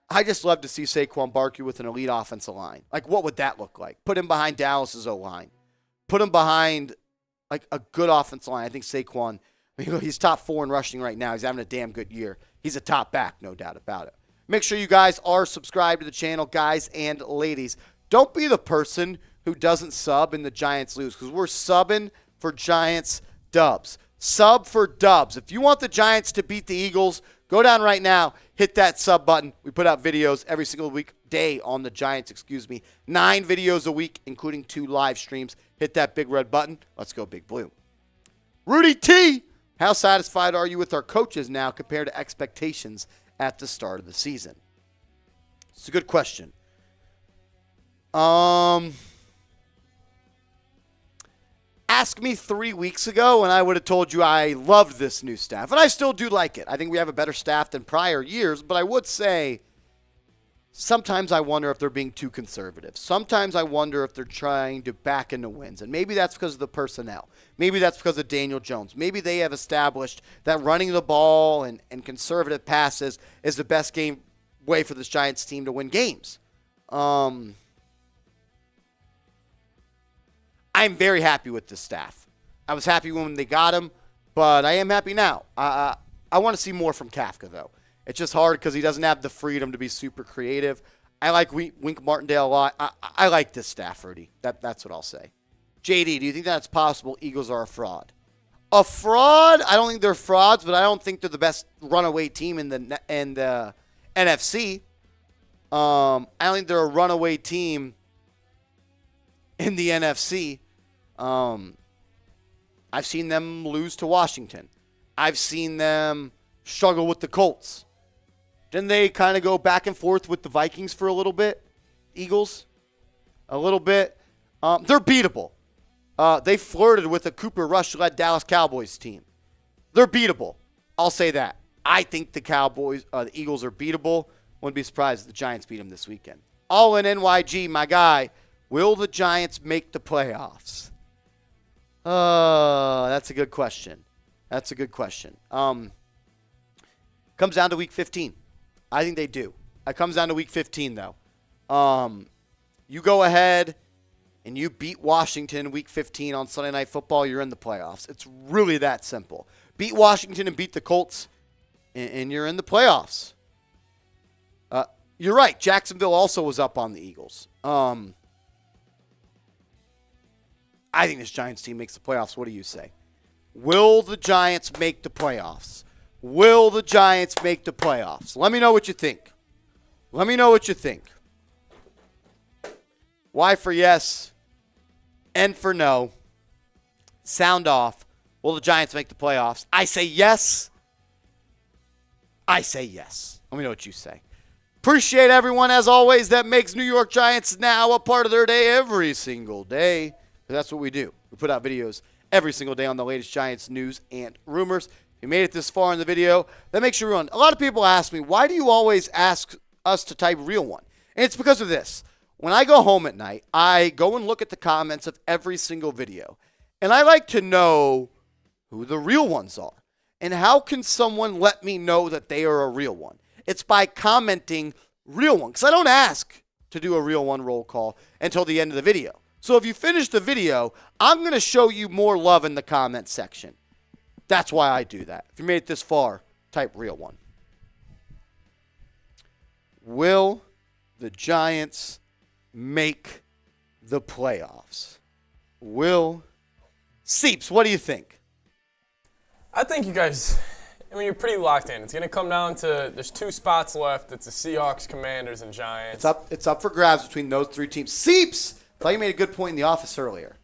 I just love to see Saquon Barkley with an elite offensive line. Like, what would that look like? Put him behind Dallas's O-line. Put him behind, like, a good offensive line. I think Saquon, he's top 4 in rushing right now. He's having a damn good year. He's a top back, no doubt about it. Make sure you guys are subscribed to the channel, guys and ladies. Don't be the person who doesn't sub and the Giants lose, because we're subbing for Giants dubs. Sub for dubs. If you want the Giants to beat the Eagles, go down right now, hit that sub button. We put out videos every single day on the Giants, 9 videos a week, including 2 live streams. Hit that big red button. Let's go Big Blue. Rudy T, how satisfied are you with our coaches now compared to expectations at the start of the season? It's a good question. Ask me 3 weeks ago, and I would have told you I loved this new staff, and I still do like it. I think we have a better staff than prior years, but I would say sometimes I wonder if they're being too conservative. Sometimes I wonder if they're trying to back into wins, and maybe that's because of the personnel. Maybe that's because of Daniel Jones. Maybe they have established that running the ball and conservative passes is the best way for this Giants team to win games. I'm very happy with this staff. I was happy when they got him, but I am happy now. I want to see more from Kafka, though. It's just hard because he doesn't have the freedom to be super creative. I like Wink Martindale a lot. I like this staff, Rudy. That's what I'll say. JD, do you think that's possible Eagles are a fraud? A fraud? I don't think they're frauds, but I don't think they're the best runaway team in the NFC. I don't think they're a runaway team in the NFC. I've seen them lose to Washington. I've seen them struggle with the Colts. Didn't they kind of go back and forth with the Vikings for a little bit? Eagles? A little bit. They're beatable. They flirted with a Cooper Rush-led Dallas Cowboys team. They're beatable. I'll say that. I think the Eagles are beatable. Wouldn't be surprised if the Giants beat them this weekend. All in NYG, my guy. Will the Giants make the playoffs? That's a good question. Comes down to week 15. I think they do. It comes down to week 15, though. You go ahead and you beat Washington week 15 on Sunday Night Football, you're in the playoffs. It's really that simple. Beat Washington and beat the Colts, and you're in the playoffs. You're right. Jacksonville also was up on the Eagles. I think this Giants team makes the playoffs. What do you say? Will the Giants make the playoffs? Will the Giants make the playoffs? Let me know what you think. Y for yes, N for no. Sound off. Will the Giants make the playoffs? I say yes. Let me know what you say. Appreciate everyone, as always, that makes New York Giants now a part of their day every single day. That's what we do. We put out videos every single day on the latest Giants news and rumors. If you made it this far in the video, that makes you run. A lot of people ask me, why do you always ask us to type real one? And it's because of this. When I go home at night, I go and look at the comments of every single video. And I like to know who the real ones are. And how can someone let me know that they are a real one? It's by commenting real one. Because I don't ask to do a real one roll call until the end of the video. So if you finish the video, I'm going to show you more love in the comment section. That's why I do that. If you made it this far, type real one. Will the Giants make the playoffs? Seeps, what do you think? I think you guys, you're pretty locked in. It's going to come down to, there's 2 spots left. It's the Seahawks, Commanders, and Giants. It's up for grabs between those 3 teams. Seeps! I thought you made a good point in the office earlier.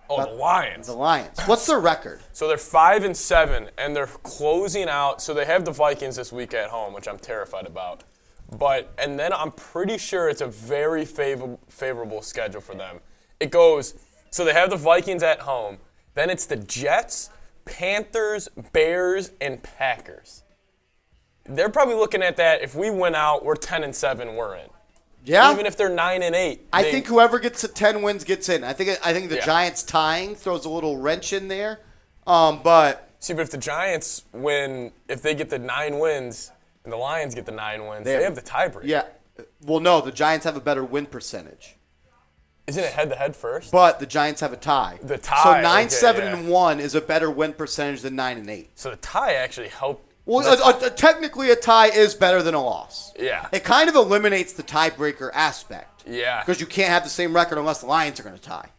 Oh, the Lions. The Lions. What's their record? So they're 5-7, and they're closing out. So they have the Vikings this week at home, which I'm terrified about. And then I'm pretty sure it's a very favorable schedule for them. It goes, so they have the Vikings at home. Then it's the Jets, Panthers, Bears, and Packers. They're probably looking at that. If we win out, we're 10-7, we're in. Yeah. Even if they're 9-8. I think whoever gets to 10 wins gets in. I think the Giants tying throws a little wrench in there. But if the Giants win, if they get the 9 wins and the Lions get the 9 wins, they have the tiebreaker. Yeah. Well, no, the Giants have a better win percentage. Isn't it head-to-head first? But the Giants have a tie. The tie. So 9-7-1 is a better win percentage than 9-8. So the tie actually helped. Well, technically a tie is better than a loss. Yeah. It kind of eliminates the tiebreaker aspect. Yeah. Because you can't have the same record unless the Lions are going to tie.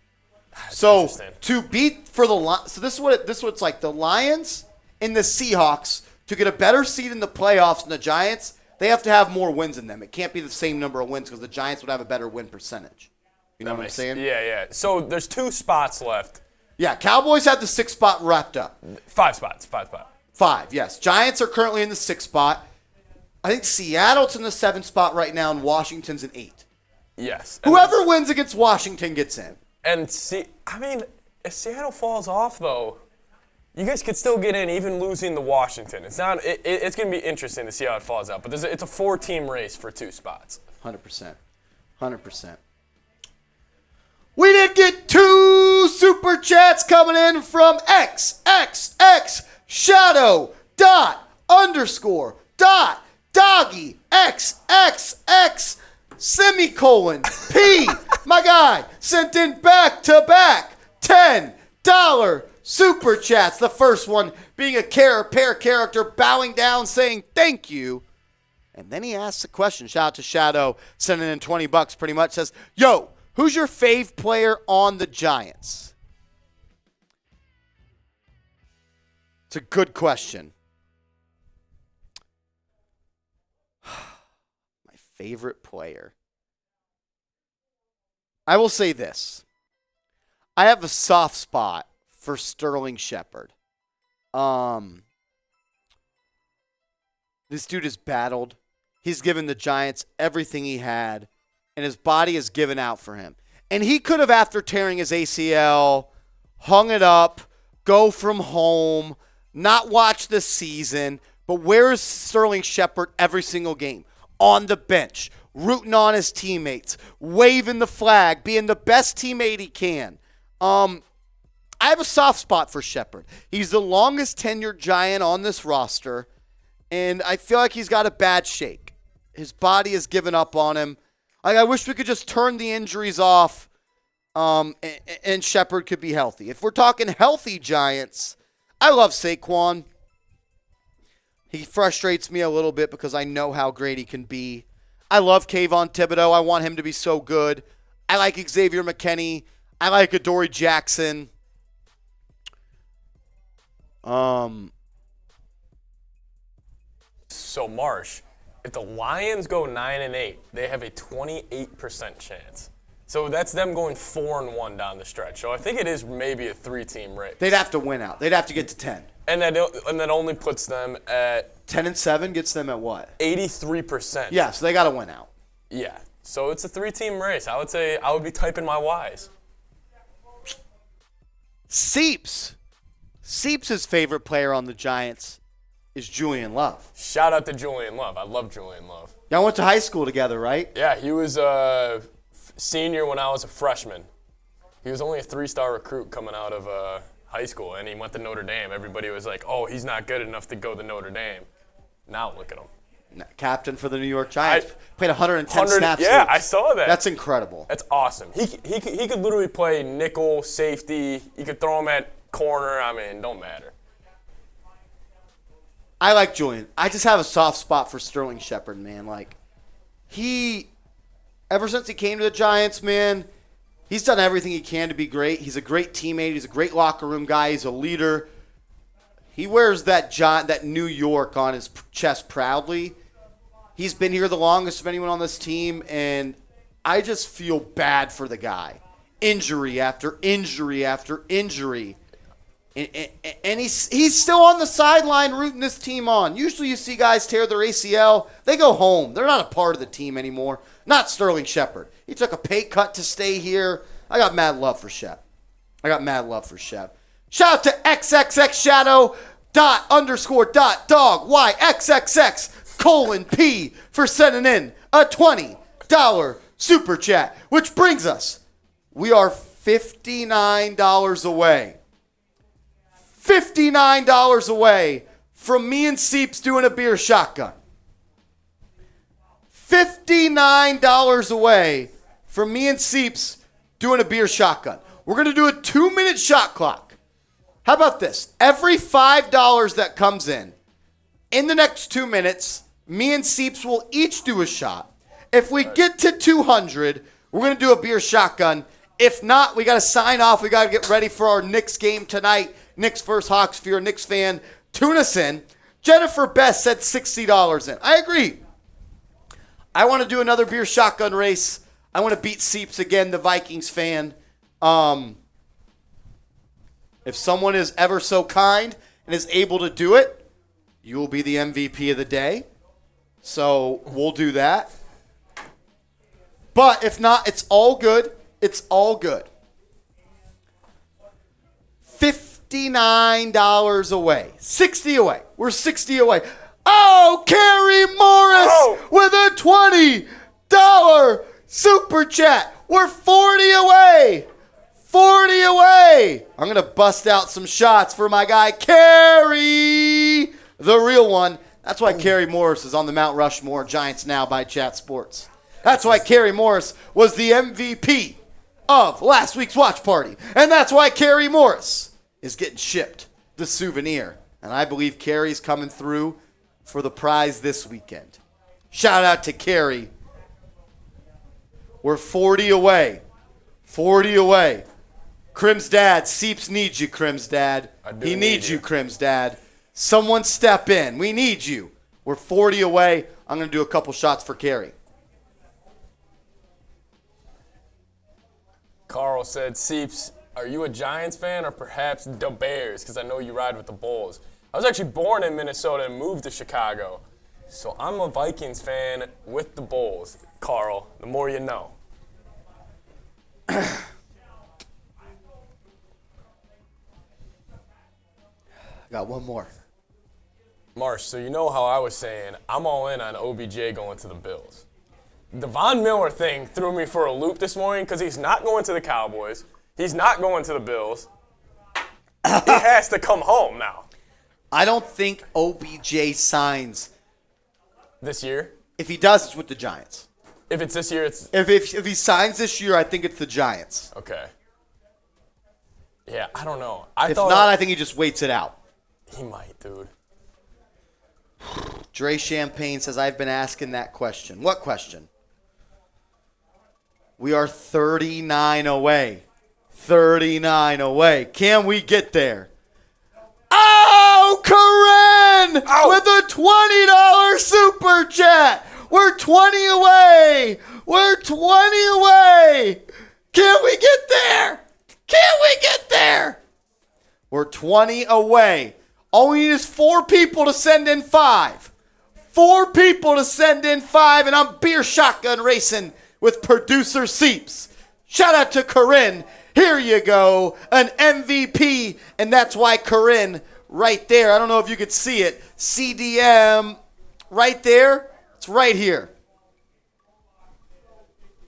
That's so to beat for the Lions, so this is what it's like. The Lions and the Seahawks, to get a better seed in the playoffs than the Giants, they have to have more wins in them. It can't be the same number of wins because the Giants would have a better win percentage. You know what I'm saying? Yeah. So there's 2 spots left. Yeah, Cowboys have the 6th spot wrapped up. 5 spots. 5, yes. Giants are currently in the 6th spot. I think Seattle's in the 7th spot right now, and Washington's in 8. Yes. Whoever wins against Washington gets in. And if Seattle falls off, though, you guys could still get in, even losing to Washington. It's not. It's going to be interesting to see how it falls out. But it's a 4-team race for 2 spots. 100%. We did get 2 super chats coming in from XXX Shadow Doggy XXX semicolon P. My guy sent in back-to-back $10 super chats. The first one being a pair character bowing down saying thank you. And then he asks a question. Shout out to Shadow, sending in $20 pretty much. Says, yo, who's your fave player on the Giants? It's a good question. My favorite player. I will say this. I have a soft spot for Sterling Shepard. This dude has battled. He's given the Giants everything he had, and his body has given out for him. And he could have, after tearing his ACL, hung it up, go from home, not watch the season. But where is Sterling Shepard every single game? On the bench, rooting on his teammates, waving the flag, being the best teammate he can. I have a soft spot for Shepard. He's the longest tenured Giant on this roster, and I feel like he's got a bad shake. His body has given up on him. I wish we could just turn the injuries off, and Shepard could be healthy. If we're talking healthy Giants, I love Saquon. He frustrates me a little bit because I know how great he can be. I love Kayvon Thibodeau. I want him to be so good. I like Xavier McKinney. I like Adoree Jackson. So Marsh, if the Lions go 9-8, they have a 28% chance. So that's them going 4-1 down the stretch. So I think it is maybe a 3-team race. They'd have to win out. They'd have to get to 10. And that only puts them at 10-7 gets them at what? 83%. Yeah, so they got to win out. Yeah. So it's a 3-team race. I would say I would be typing my Ys. Seeps' favorite player on the Giants is Julian Love. Shout out to Julian Love. I love Julian Love. Y'all went to high school together, right? Yeah, he was a senior when I was a freshman. He was only a 3-star recruit coming out of high school, and he went to Notre Dame. Everybody was like, oh, he's not good enough to go to Notre Dame. Now look at him. Captain for the New York Giants. Played 110 snaps. Yeah, I saw that. That's incredible. That's awesome. He could literally play nickel, safety. You could throw him at corner. I mean, don't matter. I like Julian. I just have a soft spot for Sterling Shepard, man. Like, ever since he came to the Giants, man, he's done everything he can to be great. He's a great teammate. He's a great locker room guy. He's a leader. He wears that New York on his chest proudly. He's been here the longest of anyone on this team, and I just feel bad for the guy. Injury after injury after injury. And he's still on the sideline rooting this team on. Usually you see guys tear their ACL, they go home. They're not a part of the team anymore. Not Sterling Shepard. He took a pay cut to stay here. I got mad love for Shep. Shout out to XXXShadow._.dog YXXX:P for sending in a $20 super chat, which brings us, we are $59 away. $59 away from me and Seeps doing a beer shotgun. $59 away from me and Seeps doing a beer shotgun. We're going to do a 2-minute shot clock. How about this? Every $5 that comes in the next 2 minutes, me and Seeps will each do a shot. If we get to 200, we're going to do a beer shotgun. If not, we got to sign off. We got to get ready for our Knicks game tonight. Knicks versus Hawks. If you're a Knicks fan, tune us in. Jennifer Best said $60 in. I agree. I want to do another beer shotgun race. I want to beat Seeps again, the Vikings fan. If someone is ever so kind and is able to do it, you will be the MVP of the day. So we'll do that. But if not, it's all good. It's all good. $59 away. 60 away. We're 60 away. Oh, Kerry Morris with a $20 super chat. We're 40 away. 40 away. I'm going to bust out some shots for my guy, Kerry, the real one. That's why Kerry Morris is on the Mount Rushmore Giants Now by Chat Sports. That's why Kerry Morris was the MVP of last week's watch party. And that's why Kerry Morris is getting shipped the souvenir. And I believe Kerry's coming through for the prize this weekend. Shout out to Kerry. We're 40 away. 40 away. Crim's dad, Seeps needs you, Crim's dad. He needs you, Crim's dad. Someone step in. We need you. We're 40 away. I'm going to do a couple shots for Kerry. Carl said, Seeps, are you a Giants fan or perhaps the Bears? Because I know you ride with the Bulls. I was actually born in Minnesota and moved to Chicago. So I'm a Vikings fan with the Bulls. Carl, the more you know. Got one more. Marsh, so you know how I was saying, I'm all in on OBJ going to the Bills. The Von Miller thing threw me for a loop this morning because he's not going to the Cowboys. He's not going to the Bills. He has to come home now. I don't think OBJ signs. This year? If he does, it's with the Giants. If it's this year, it's... If he signs this year, I think it's the Giants. Okay. Yeah, I don't know. If not, I think he just waits it out. He might, dude. Dre Champagne says, I've been asking that question. What question? We are 39 away. 39 away. Can we get there? Oh, Corinne with a $20 super chat. We're 20 away. We're 20 away. Can we get there? Can we get there? We're 20 away. All we need is 4 people to send in 5. 4 people to send in 5, and I'm beer shotgun racing with producer Seeps. Shout out to Corinne. Here you go, an MVP, and that's why Corinne right there. I don't know if you could see it. CDM right there. It's right here.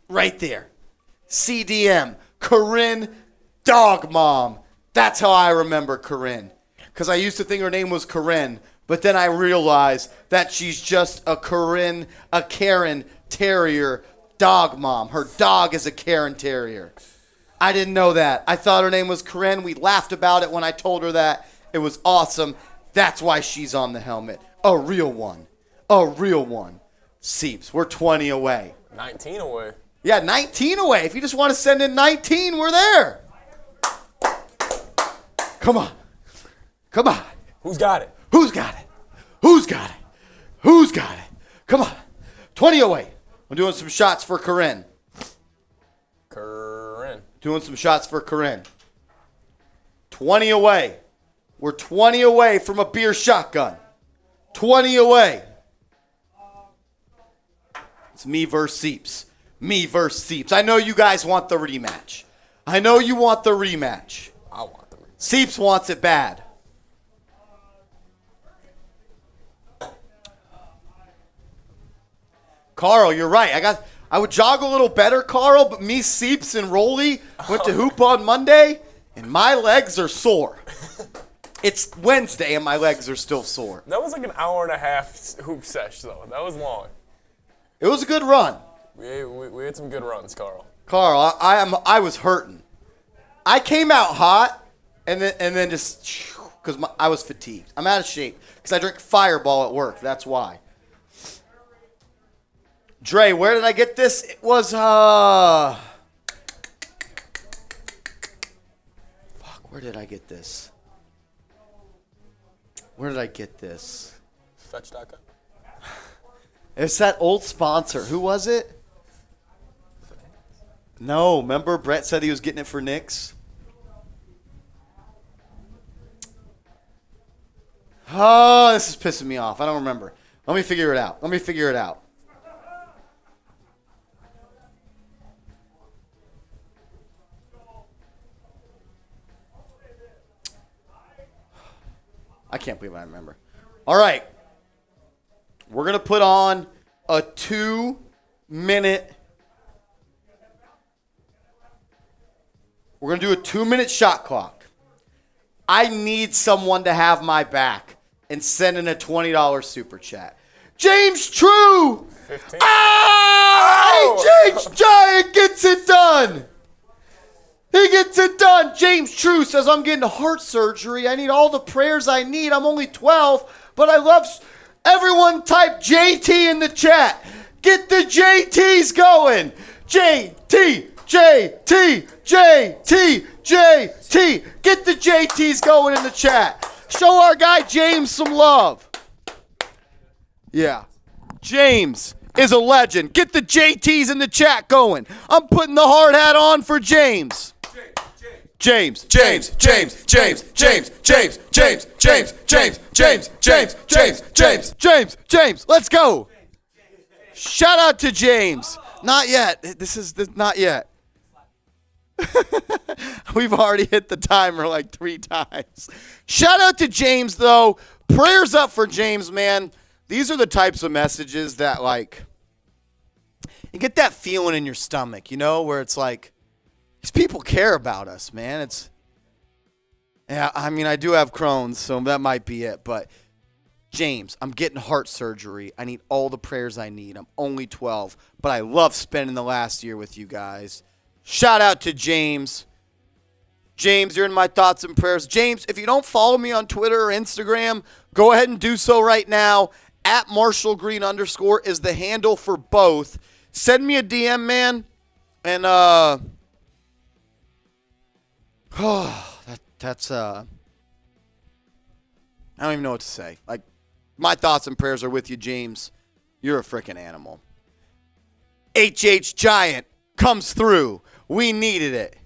Right there. CDM. Corinne Dog Mom. That's how I remember Corinne. Because I used to think her name was Corinne, but then I realized that she's just a Karen Terrier dog mom. Her dog is a Karen Terrier. I didn't know that. I thought her name was Corinne. We laughed about it when I told her that. It was awesome. That's why she's on the helmet. A real one. A real one. Seeps, we're 20 away. 19 away. Yeah, 19 away. If you just want to send in 19, we're there. Come on. Come on. Who's got it? Who's got it? Who's got it? Who's got it? Come on. 20 away. I'm doing some shots for Corinne. Doing some shots for Corinne. 20 away. We're 20 away from a beer shotgun. 20 away. It's me versus Seeps. Me versus Seeps. I know you guys want the rematch. I know you want the rematch. I want the rematch. Seeps wants it bad. Carl, you're right. I would jog a little better, Carl, but me, Seeps, and Rolly went to hoop on Monday, and my legs are sore. It's Wednesday, and my legs are still sore. That was like an hour and a half hoop sesh, though. That was long. It was a good run. We had some good runs, Carl. Carl, I was hurting. I came out hot, and then just because I was fatigued. I'm out of shape because I drink Fireball at work. That's why. Dre, where did I get this? It was, where did I get this? Where did I get this? Fetch.com. It's that old sponsor. Who was it? No, remember Brett said he was getting it for Knicks? Oh, this is pissing me off. I don't remember. Let me figure it out. I can't believe I remember. All right. We're going to put on a 2-minute. We're going to do a 2-minute shot clock. I need someone to have my back and send in a $20 super chat. James True! 15. James Giant gets it done. He gets it done. James True says, I'm getting heart surgery. I need all the prayers I need. I'm only 12, but I love... Everyone type JT in the chat. Get the JTs going. JT, JT, JT, JT. Get the JTs going in the chat. Show our guy James some love. Yeah. James, is a legend. Get the JTs in the chat going. I'm putting the hard hat on for James. James. Let's go. Shout out to James. Not yet. This is not yet. We've already hit the timer like 3 times. Shout out to James, though. Prayers up for James, man. These are the types of messages that, like, you get that feeling in your stomach, you know, where it's like, these people care about us, man. Yeah, I mean, I do have Crohn's, so that might be it. But, James, I'm getting heart surgery. I need all the prayers I need. I'm only 12, but I love spending the last year with you guys. Shout out to James. James, you're in my thoughts and prayers. James, if you don't follow me on Twitter or Instagram, go ahead and do so right now. At _Green_ is the handle for both. Send me a DM, man. And, that's I don't even know what to say. Like, my thoughts and prayers are with you, James. You're a freaking animal. HH Giant comes through. We needed it.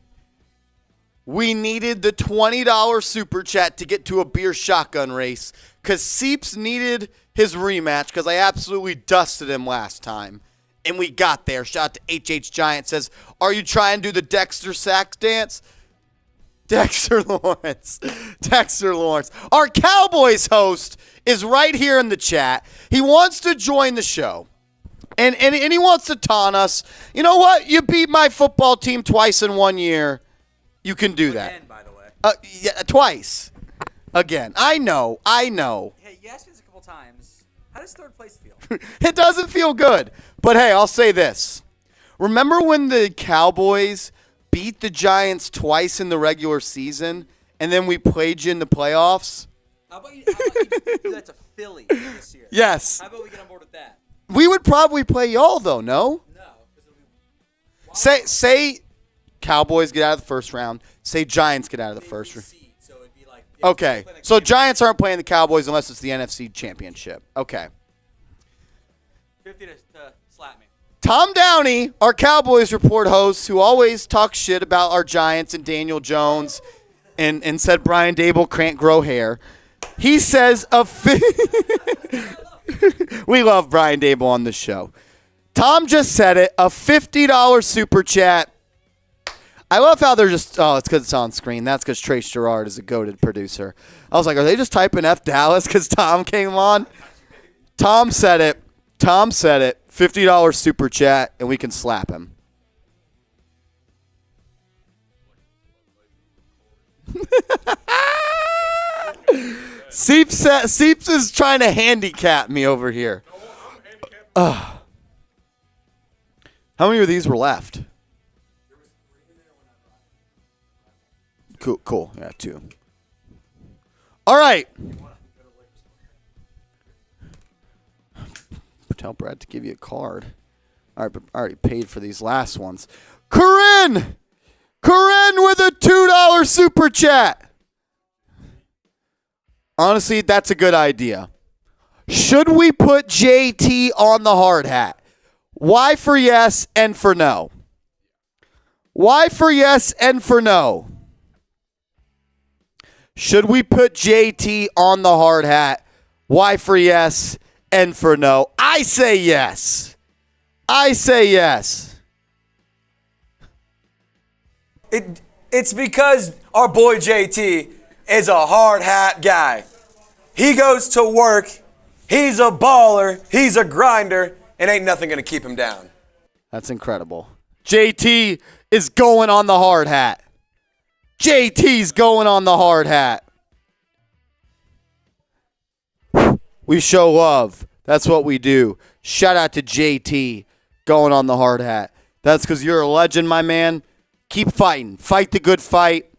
We needed the $20 super chat to get to a beer shotgun race because Seeps needed his rematch because I absolutely dusted him last time. And we got there. Shout out to HH Giant. Says, are you trying to do the Dexter Sacks dance? Dexter Lawrence. Our Cowboys host is right here in the chat. He wants to join the show. And he wants to taunt us. You know what? You beat my football team twice in 1 year. You can do that. Again, by the way. Yeah, twice. Again. I know. Hey, you asked me this a couple times. How does third place feel? It doesn't feel good. But, hey, I'll say this. Remember when the Cowboys beat the Giants twice in the regular season, and then we played you in the playoffs? How about you do that to Philly this year? Yes. How about we get on board with that? We would probably play y'all, though, no? No. It'll be Say Cowboys get out of the first round. Say Giants get out of the first round. seed, so it'd be like, Okay. So Giants aren't playing the Cowboys unless it's the NFC Championship. Okay. 50 to slap me. Tom Downey, our Cowboys report host, who always talks shit about our Giants and Daniel Jones and said Brian Daboll can't grow hair. He says we love Brian Daboll on this show. Tom just said it, a $50 super chat. I love how they're just, it's because it's on screen. That's because Trace Gerard is a goated producer. I was like, are they just typing F Dallas because Tom came on? Tom said it. $50 super chat, and we can slap him. Seeps is trying to handicap me over here. How many of these were left? Cool. Yeah, 2. All right. Tell Brad to give you a card. All right, but I already paid for these last ones. Corinne with a $2 super chat. Honestly, that's a good idea. Should we put JT on the hard hat? Y for yes and for no. Y for yes and for no. Should we put JT on the hard hat? Y for yes and for no. I say yes. It's because our boy JT is a hard hat guy. He goes to work. He's a baller. He's a grinder. And ain't nothing going to keep him down. That's incredible. JT is going on the hard hat. JT's going on the hard hat. We show love. That's what we do. Shout out to JT going on the hard hat. That's because you're a legend, my man. Keep fighting. Fight the good fight.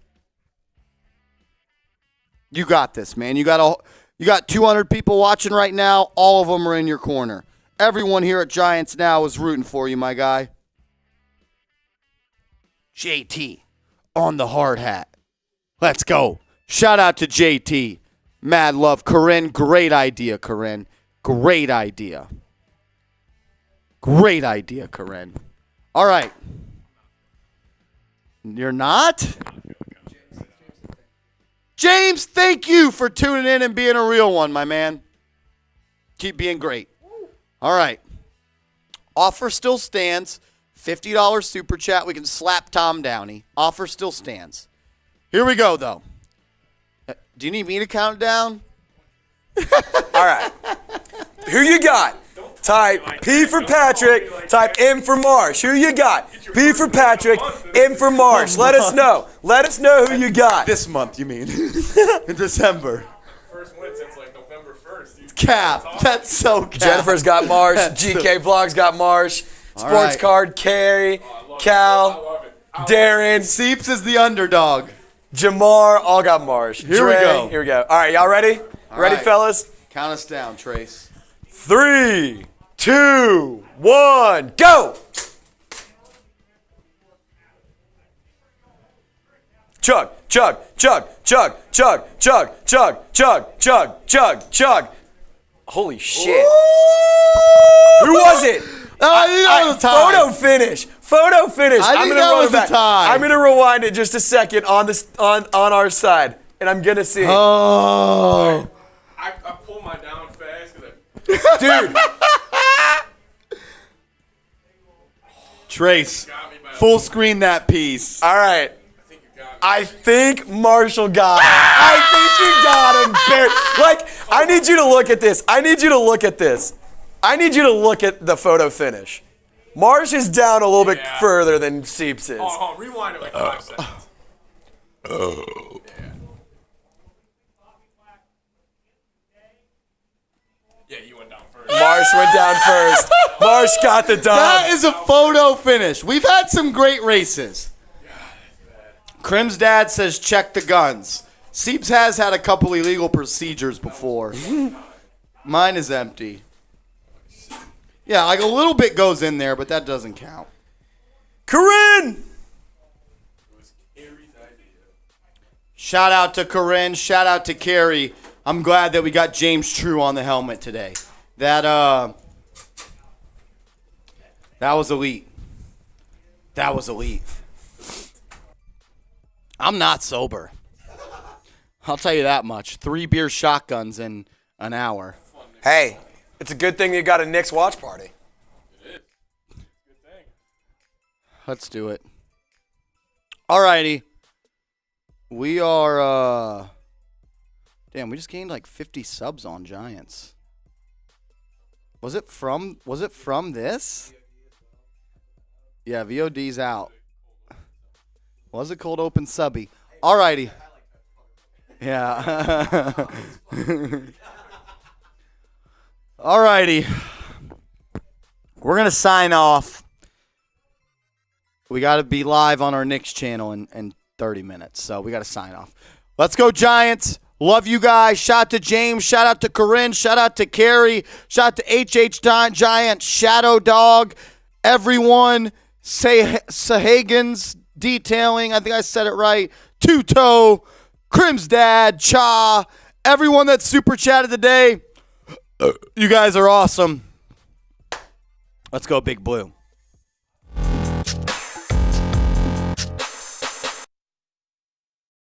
You got this, man. You got 200 people watching right now. All of them are in your corner. Everyone here at Giants Now is rooting for you, my guy. JT on the hard hat. Let's go. Shout out to JT. Mad love. Corinne, great idea, Corinne. Great idea. Great idea, Corinne. All right. You're not? James, thank you for tuning in and being a real one, my man. Keep being great. All right. Offer still stands. $50 super chat. We can slap Tom Downey. Offer still stands. Here we go, though. Do you need me to count down? All right. Who you got? Type P for Patrick. Type M for Marsh. Who you got? P for Patrick. M for Marsh. Let us know. Let us know who you got. This month, you mean? In December. First win since like November 1st. Cap. That's so cap. Jennifer's got Marsh. GK Vlogs got Marsh. Sports right. Card, Carrie, Cal, Darren, Seeps is the underdog. Jamar, all got Marsh. Here we go. Here we go. All right, y'all ready? Ready, right. fellas? Count us down, Trace. 3, 2, 1, go! Chug, chug, chug, chug, chug, chug, chug, chug, chug, chug, chug. Holy shit. Who was it? I think that was a tie. Photo finish. Photo finish. I think that was a tie. I'm gonna rewind it just a second on this on our side, and I'm gonna see. Oh. I pulled mine down fast because Dude, Trace, got me by full screen that piece. all right. I think you got me. I think Marshall got him. I think you got him, Barry. Like, I need you to look at this. I need you to look at this. I need you to look at the photo finish. Marsh is down a little bit Yeah. further than Seeps is. Hold on, rewind it like 5 seconds. Yeah, you went down first. Marsh went down first. Marsh got the dub. That is a photo finish. We've had some great races. Crim's dad says check the guns. Seeps has had a couple illegal procedures before. Mine is empty. Yeah, like a little bit goes in there, but that doesn't count. Corinne! Shout out to Corinne. Shout out to Carrie. I'm glad that we got James True on the helmet today. That was elite. That was elite. I'm not sober. I'll tell you that much. 3 beer shotguns in an hour. Hey, it's a good thing you got a Knicks watch party. Let's do it. Alrighty. We are, damn, we just gained like 50 subs on Giants. Was it from this? Yeah, VOD's out. Was it cold open subby? Alrighty. Yeah. Alrighty. We're going to sign off. We got to be live on our Knicks channel in 30 minutes, so we got to sign off. Let's go, Giants. Love you guys. Shout out to James. Shout out to Corinne. Shout out to Carrie. Shout out to HH Giant, Shadow Dog, everyone. Sahagans Detailing. I think I said it right. Two-Toe. Crim's Dad. Cha. Everyone that super chatted today. You guys are awesome. Let's go, Big Blue.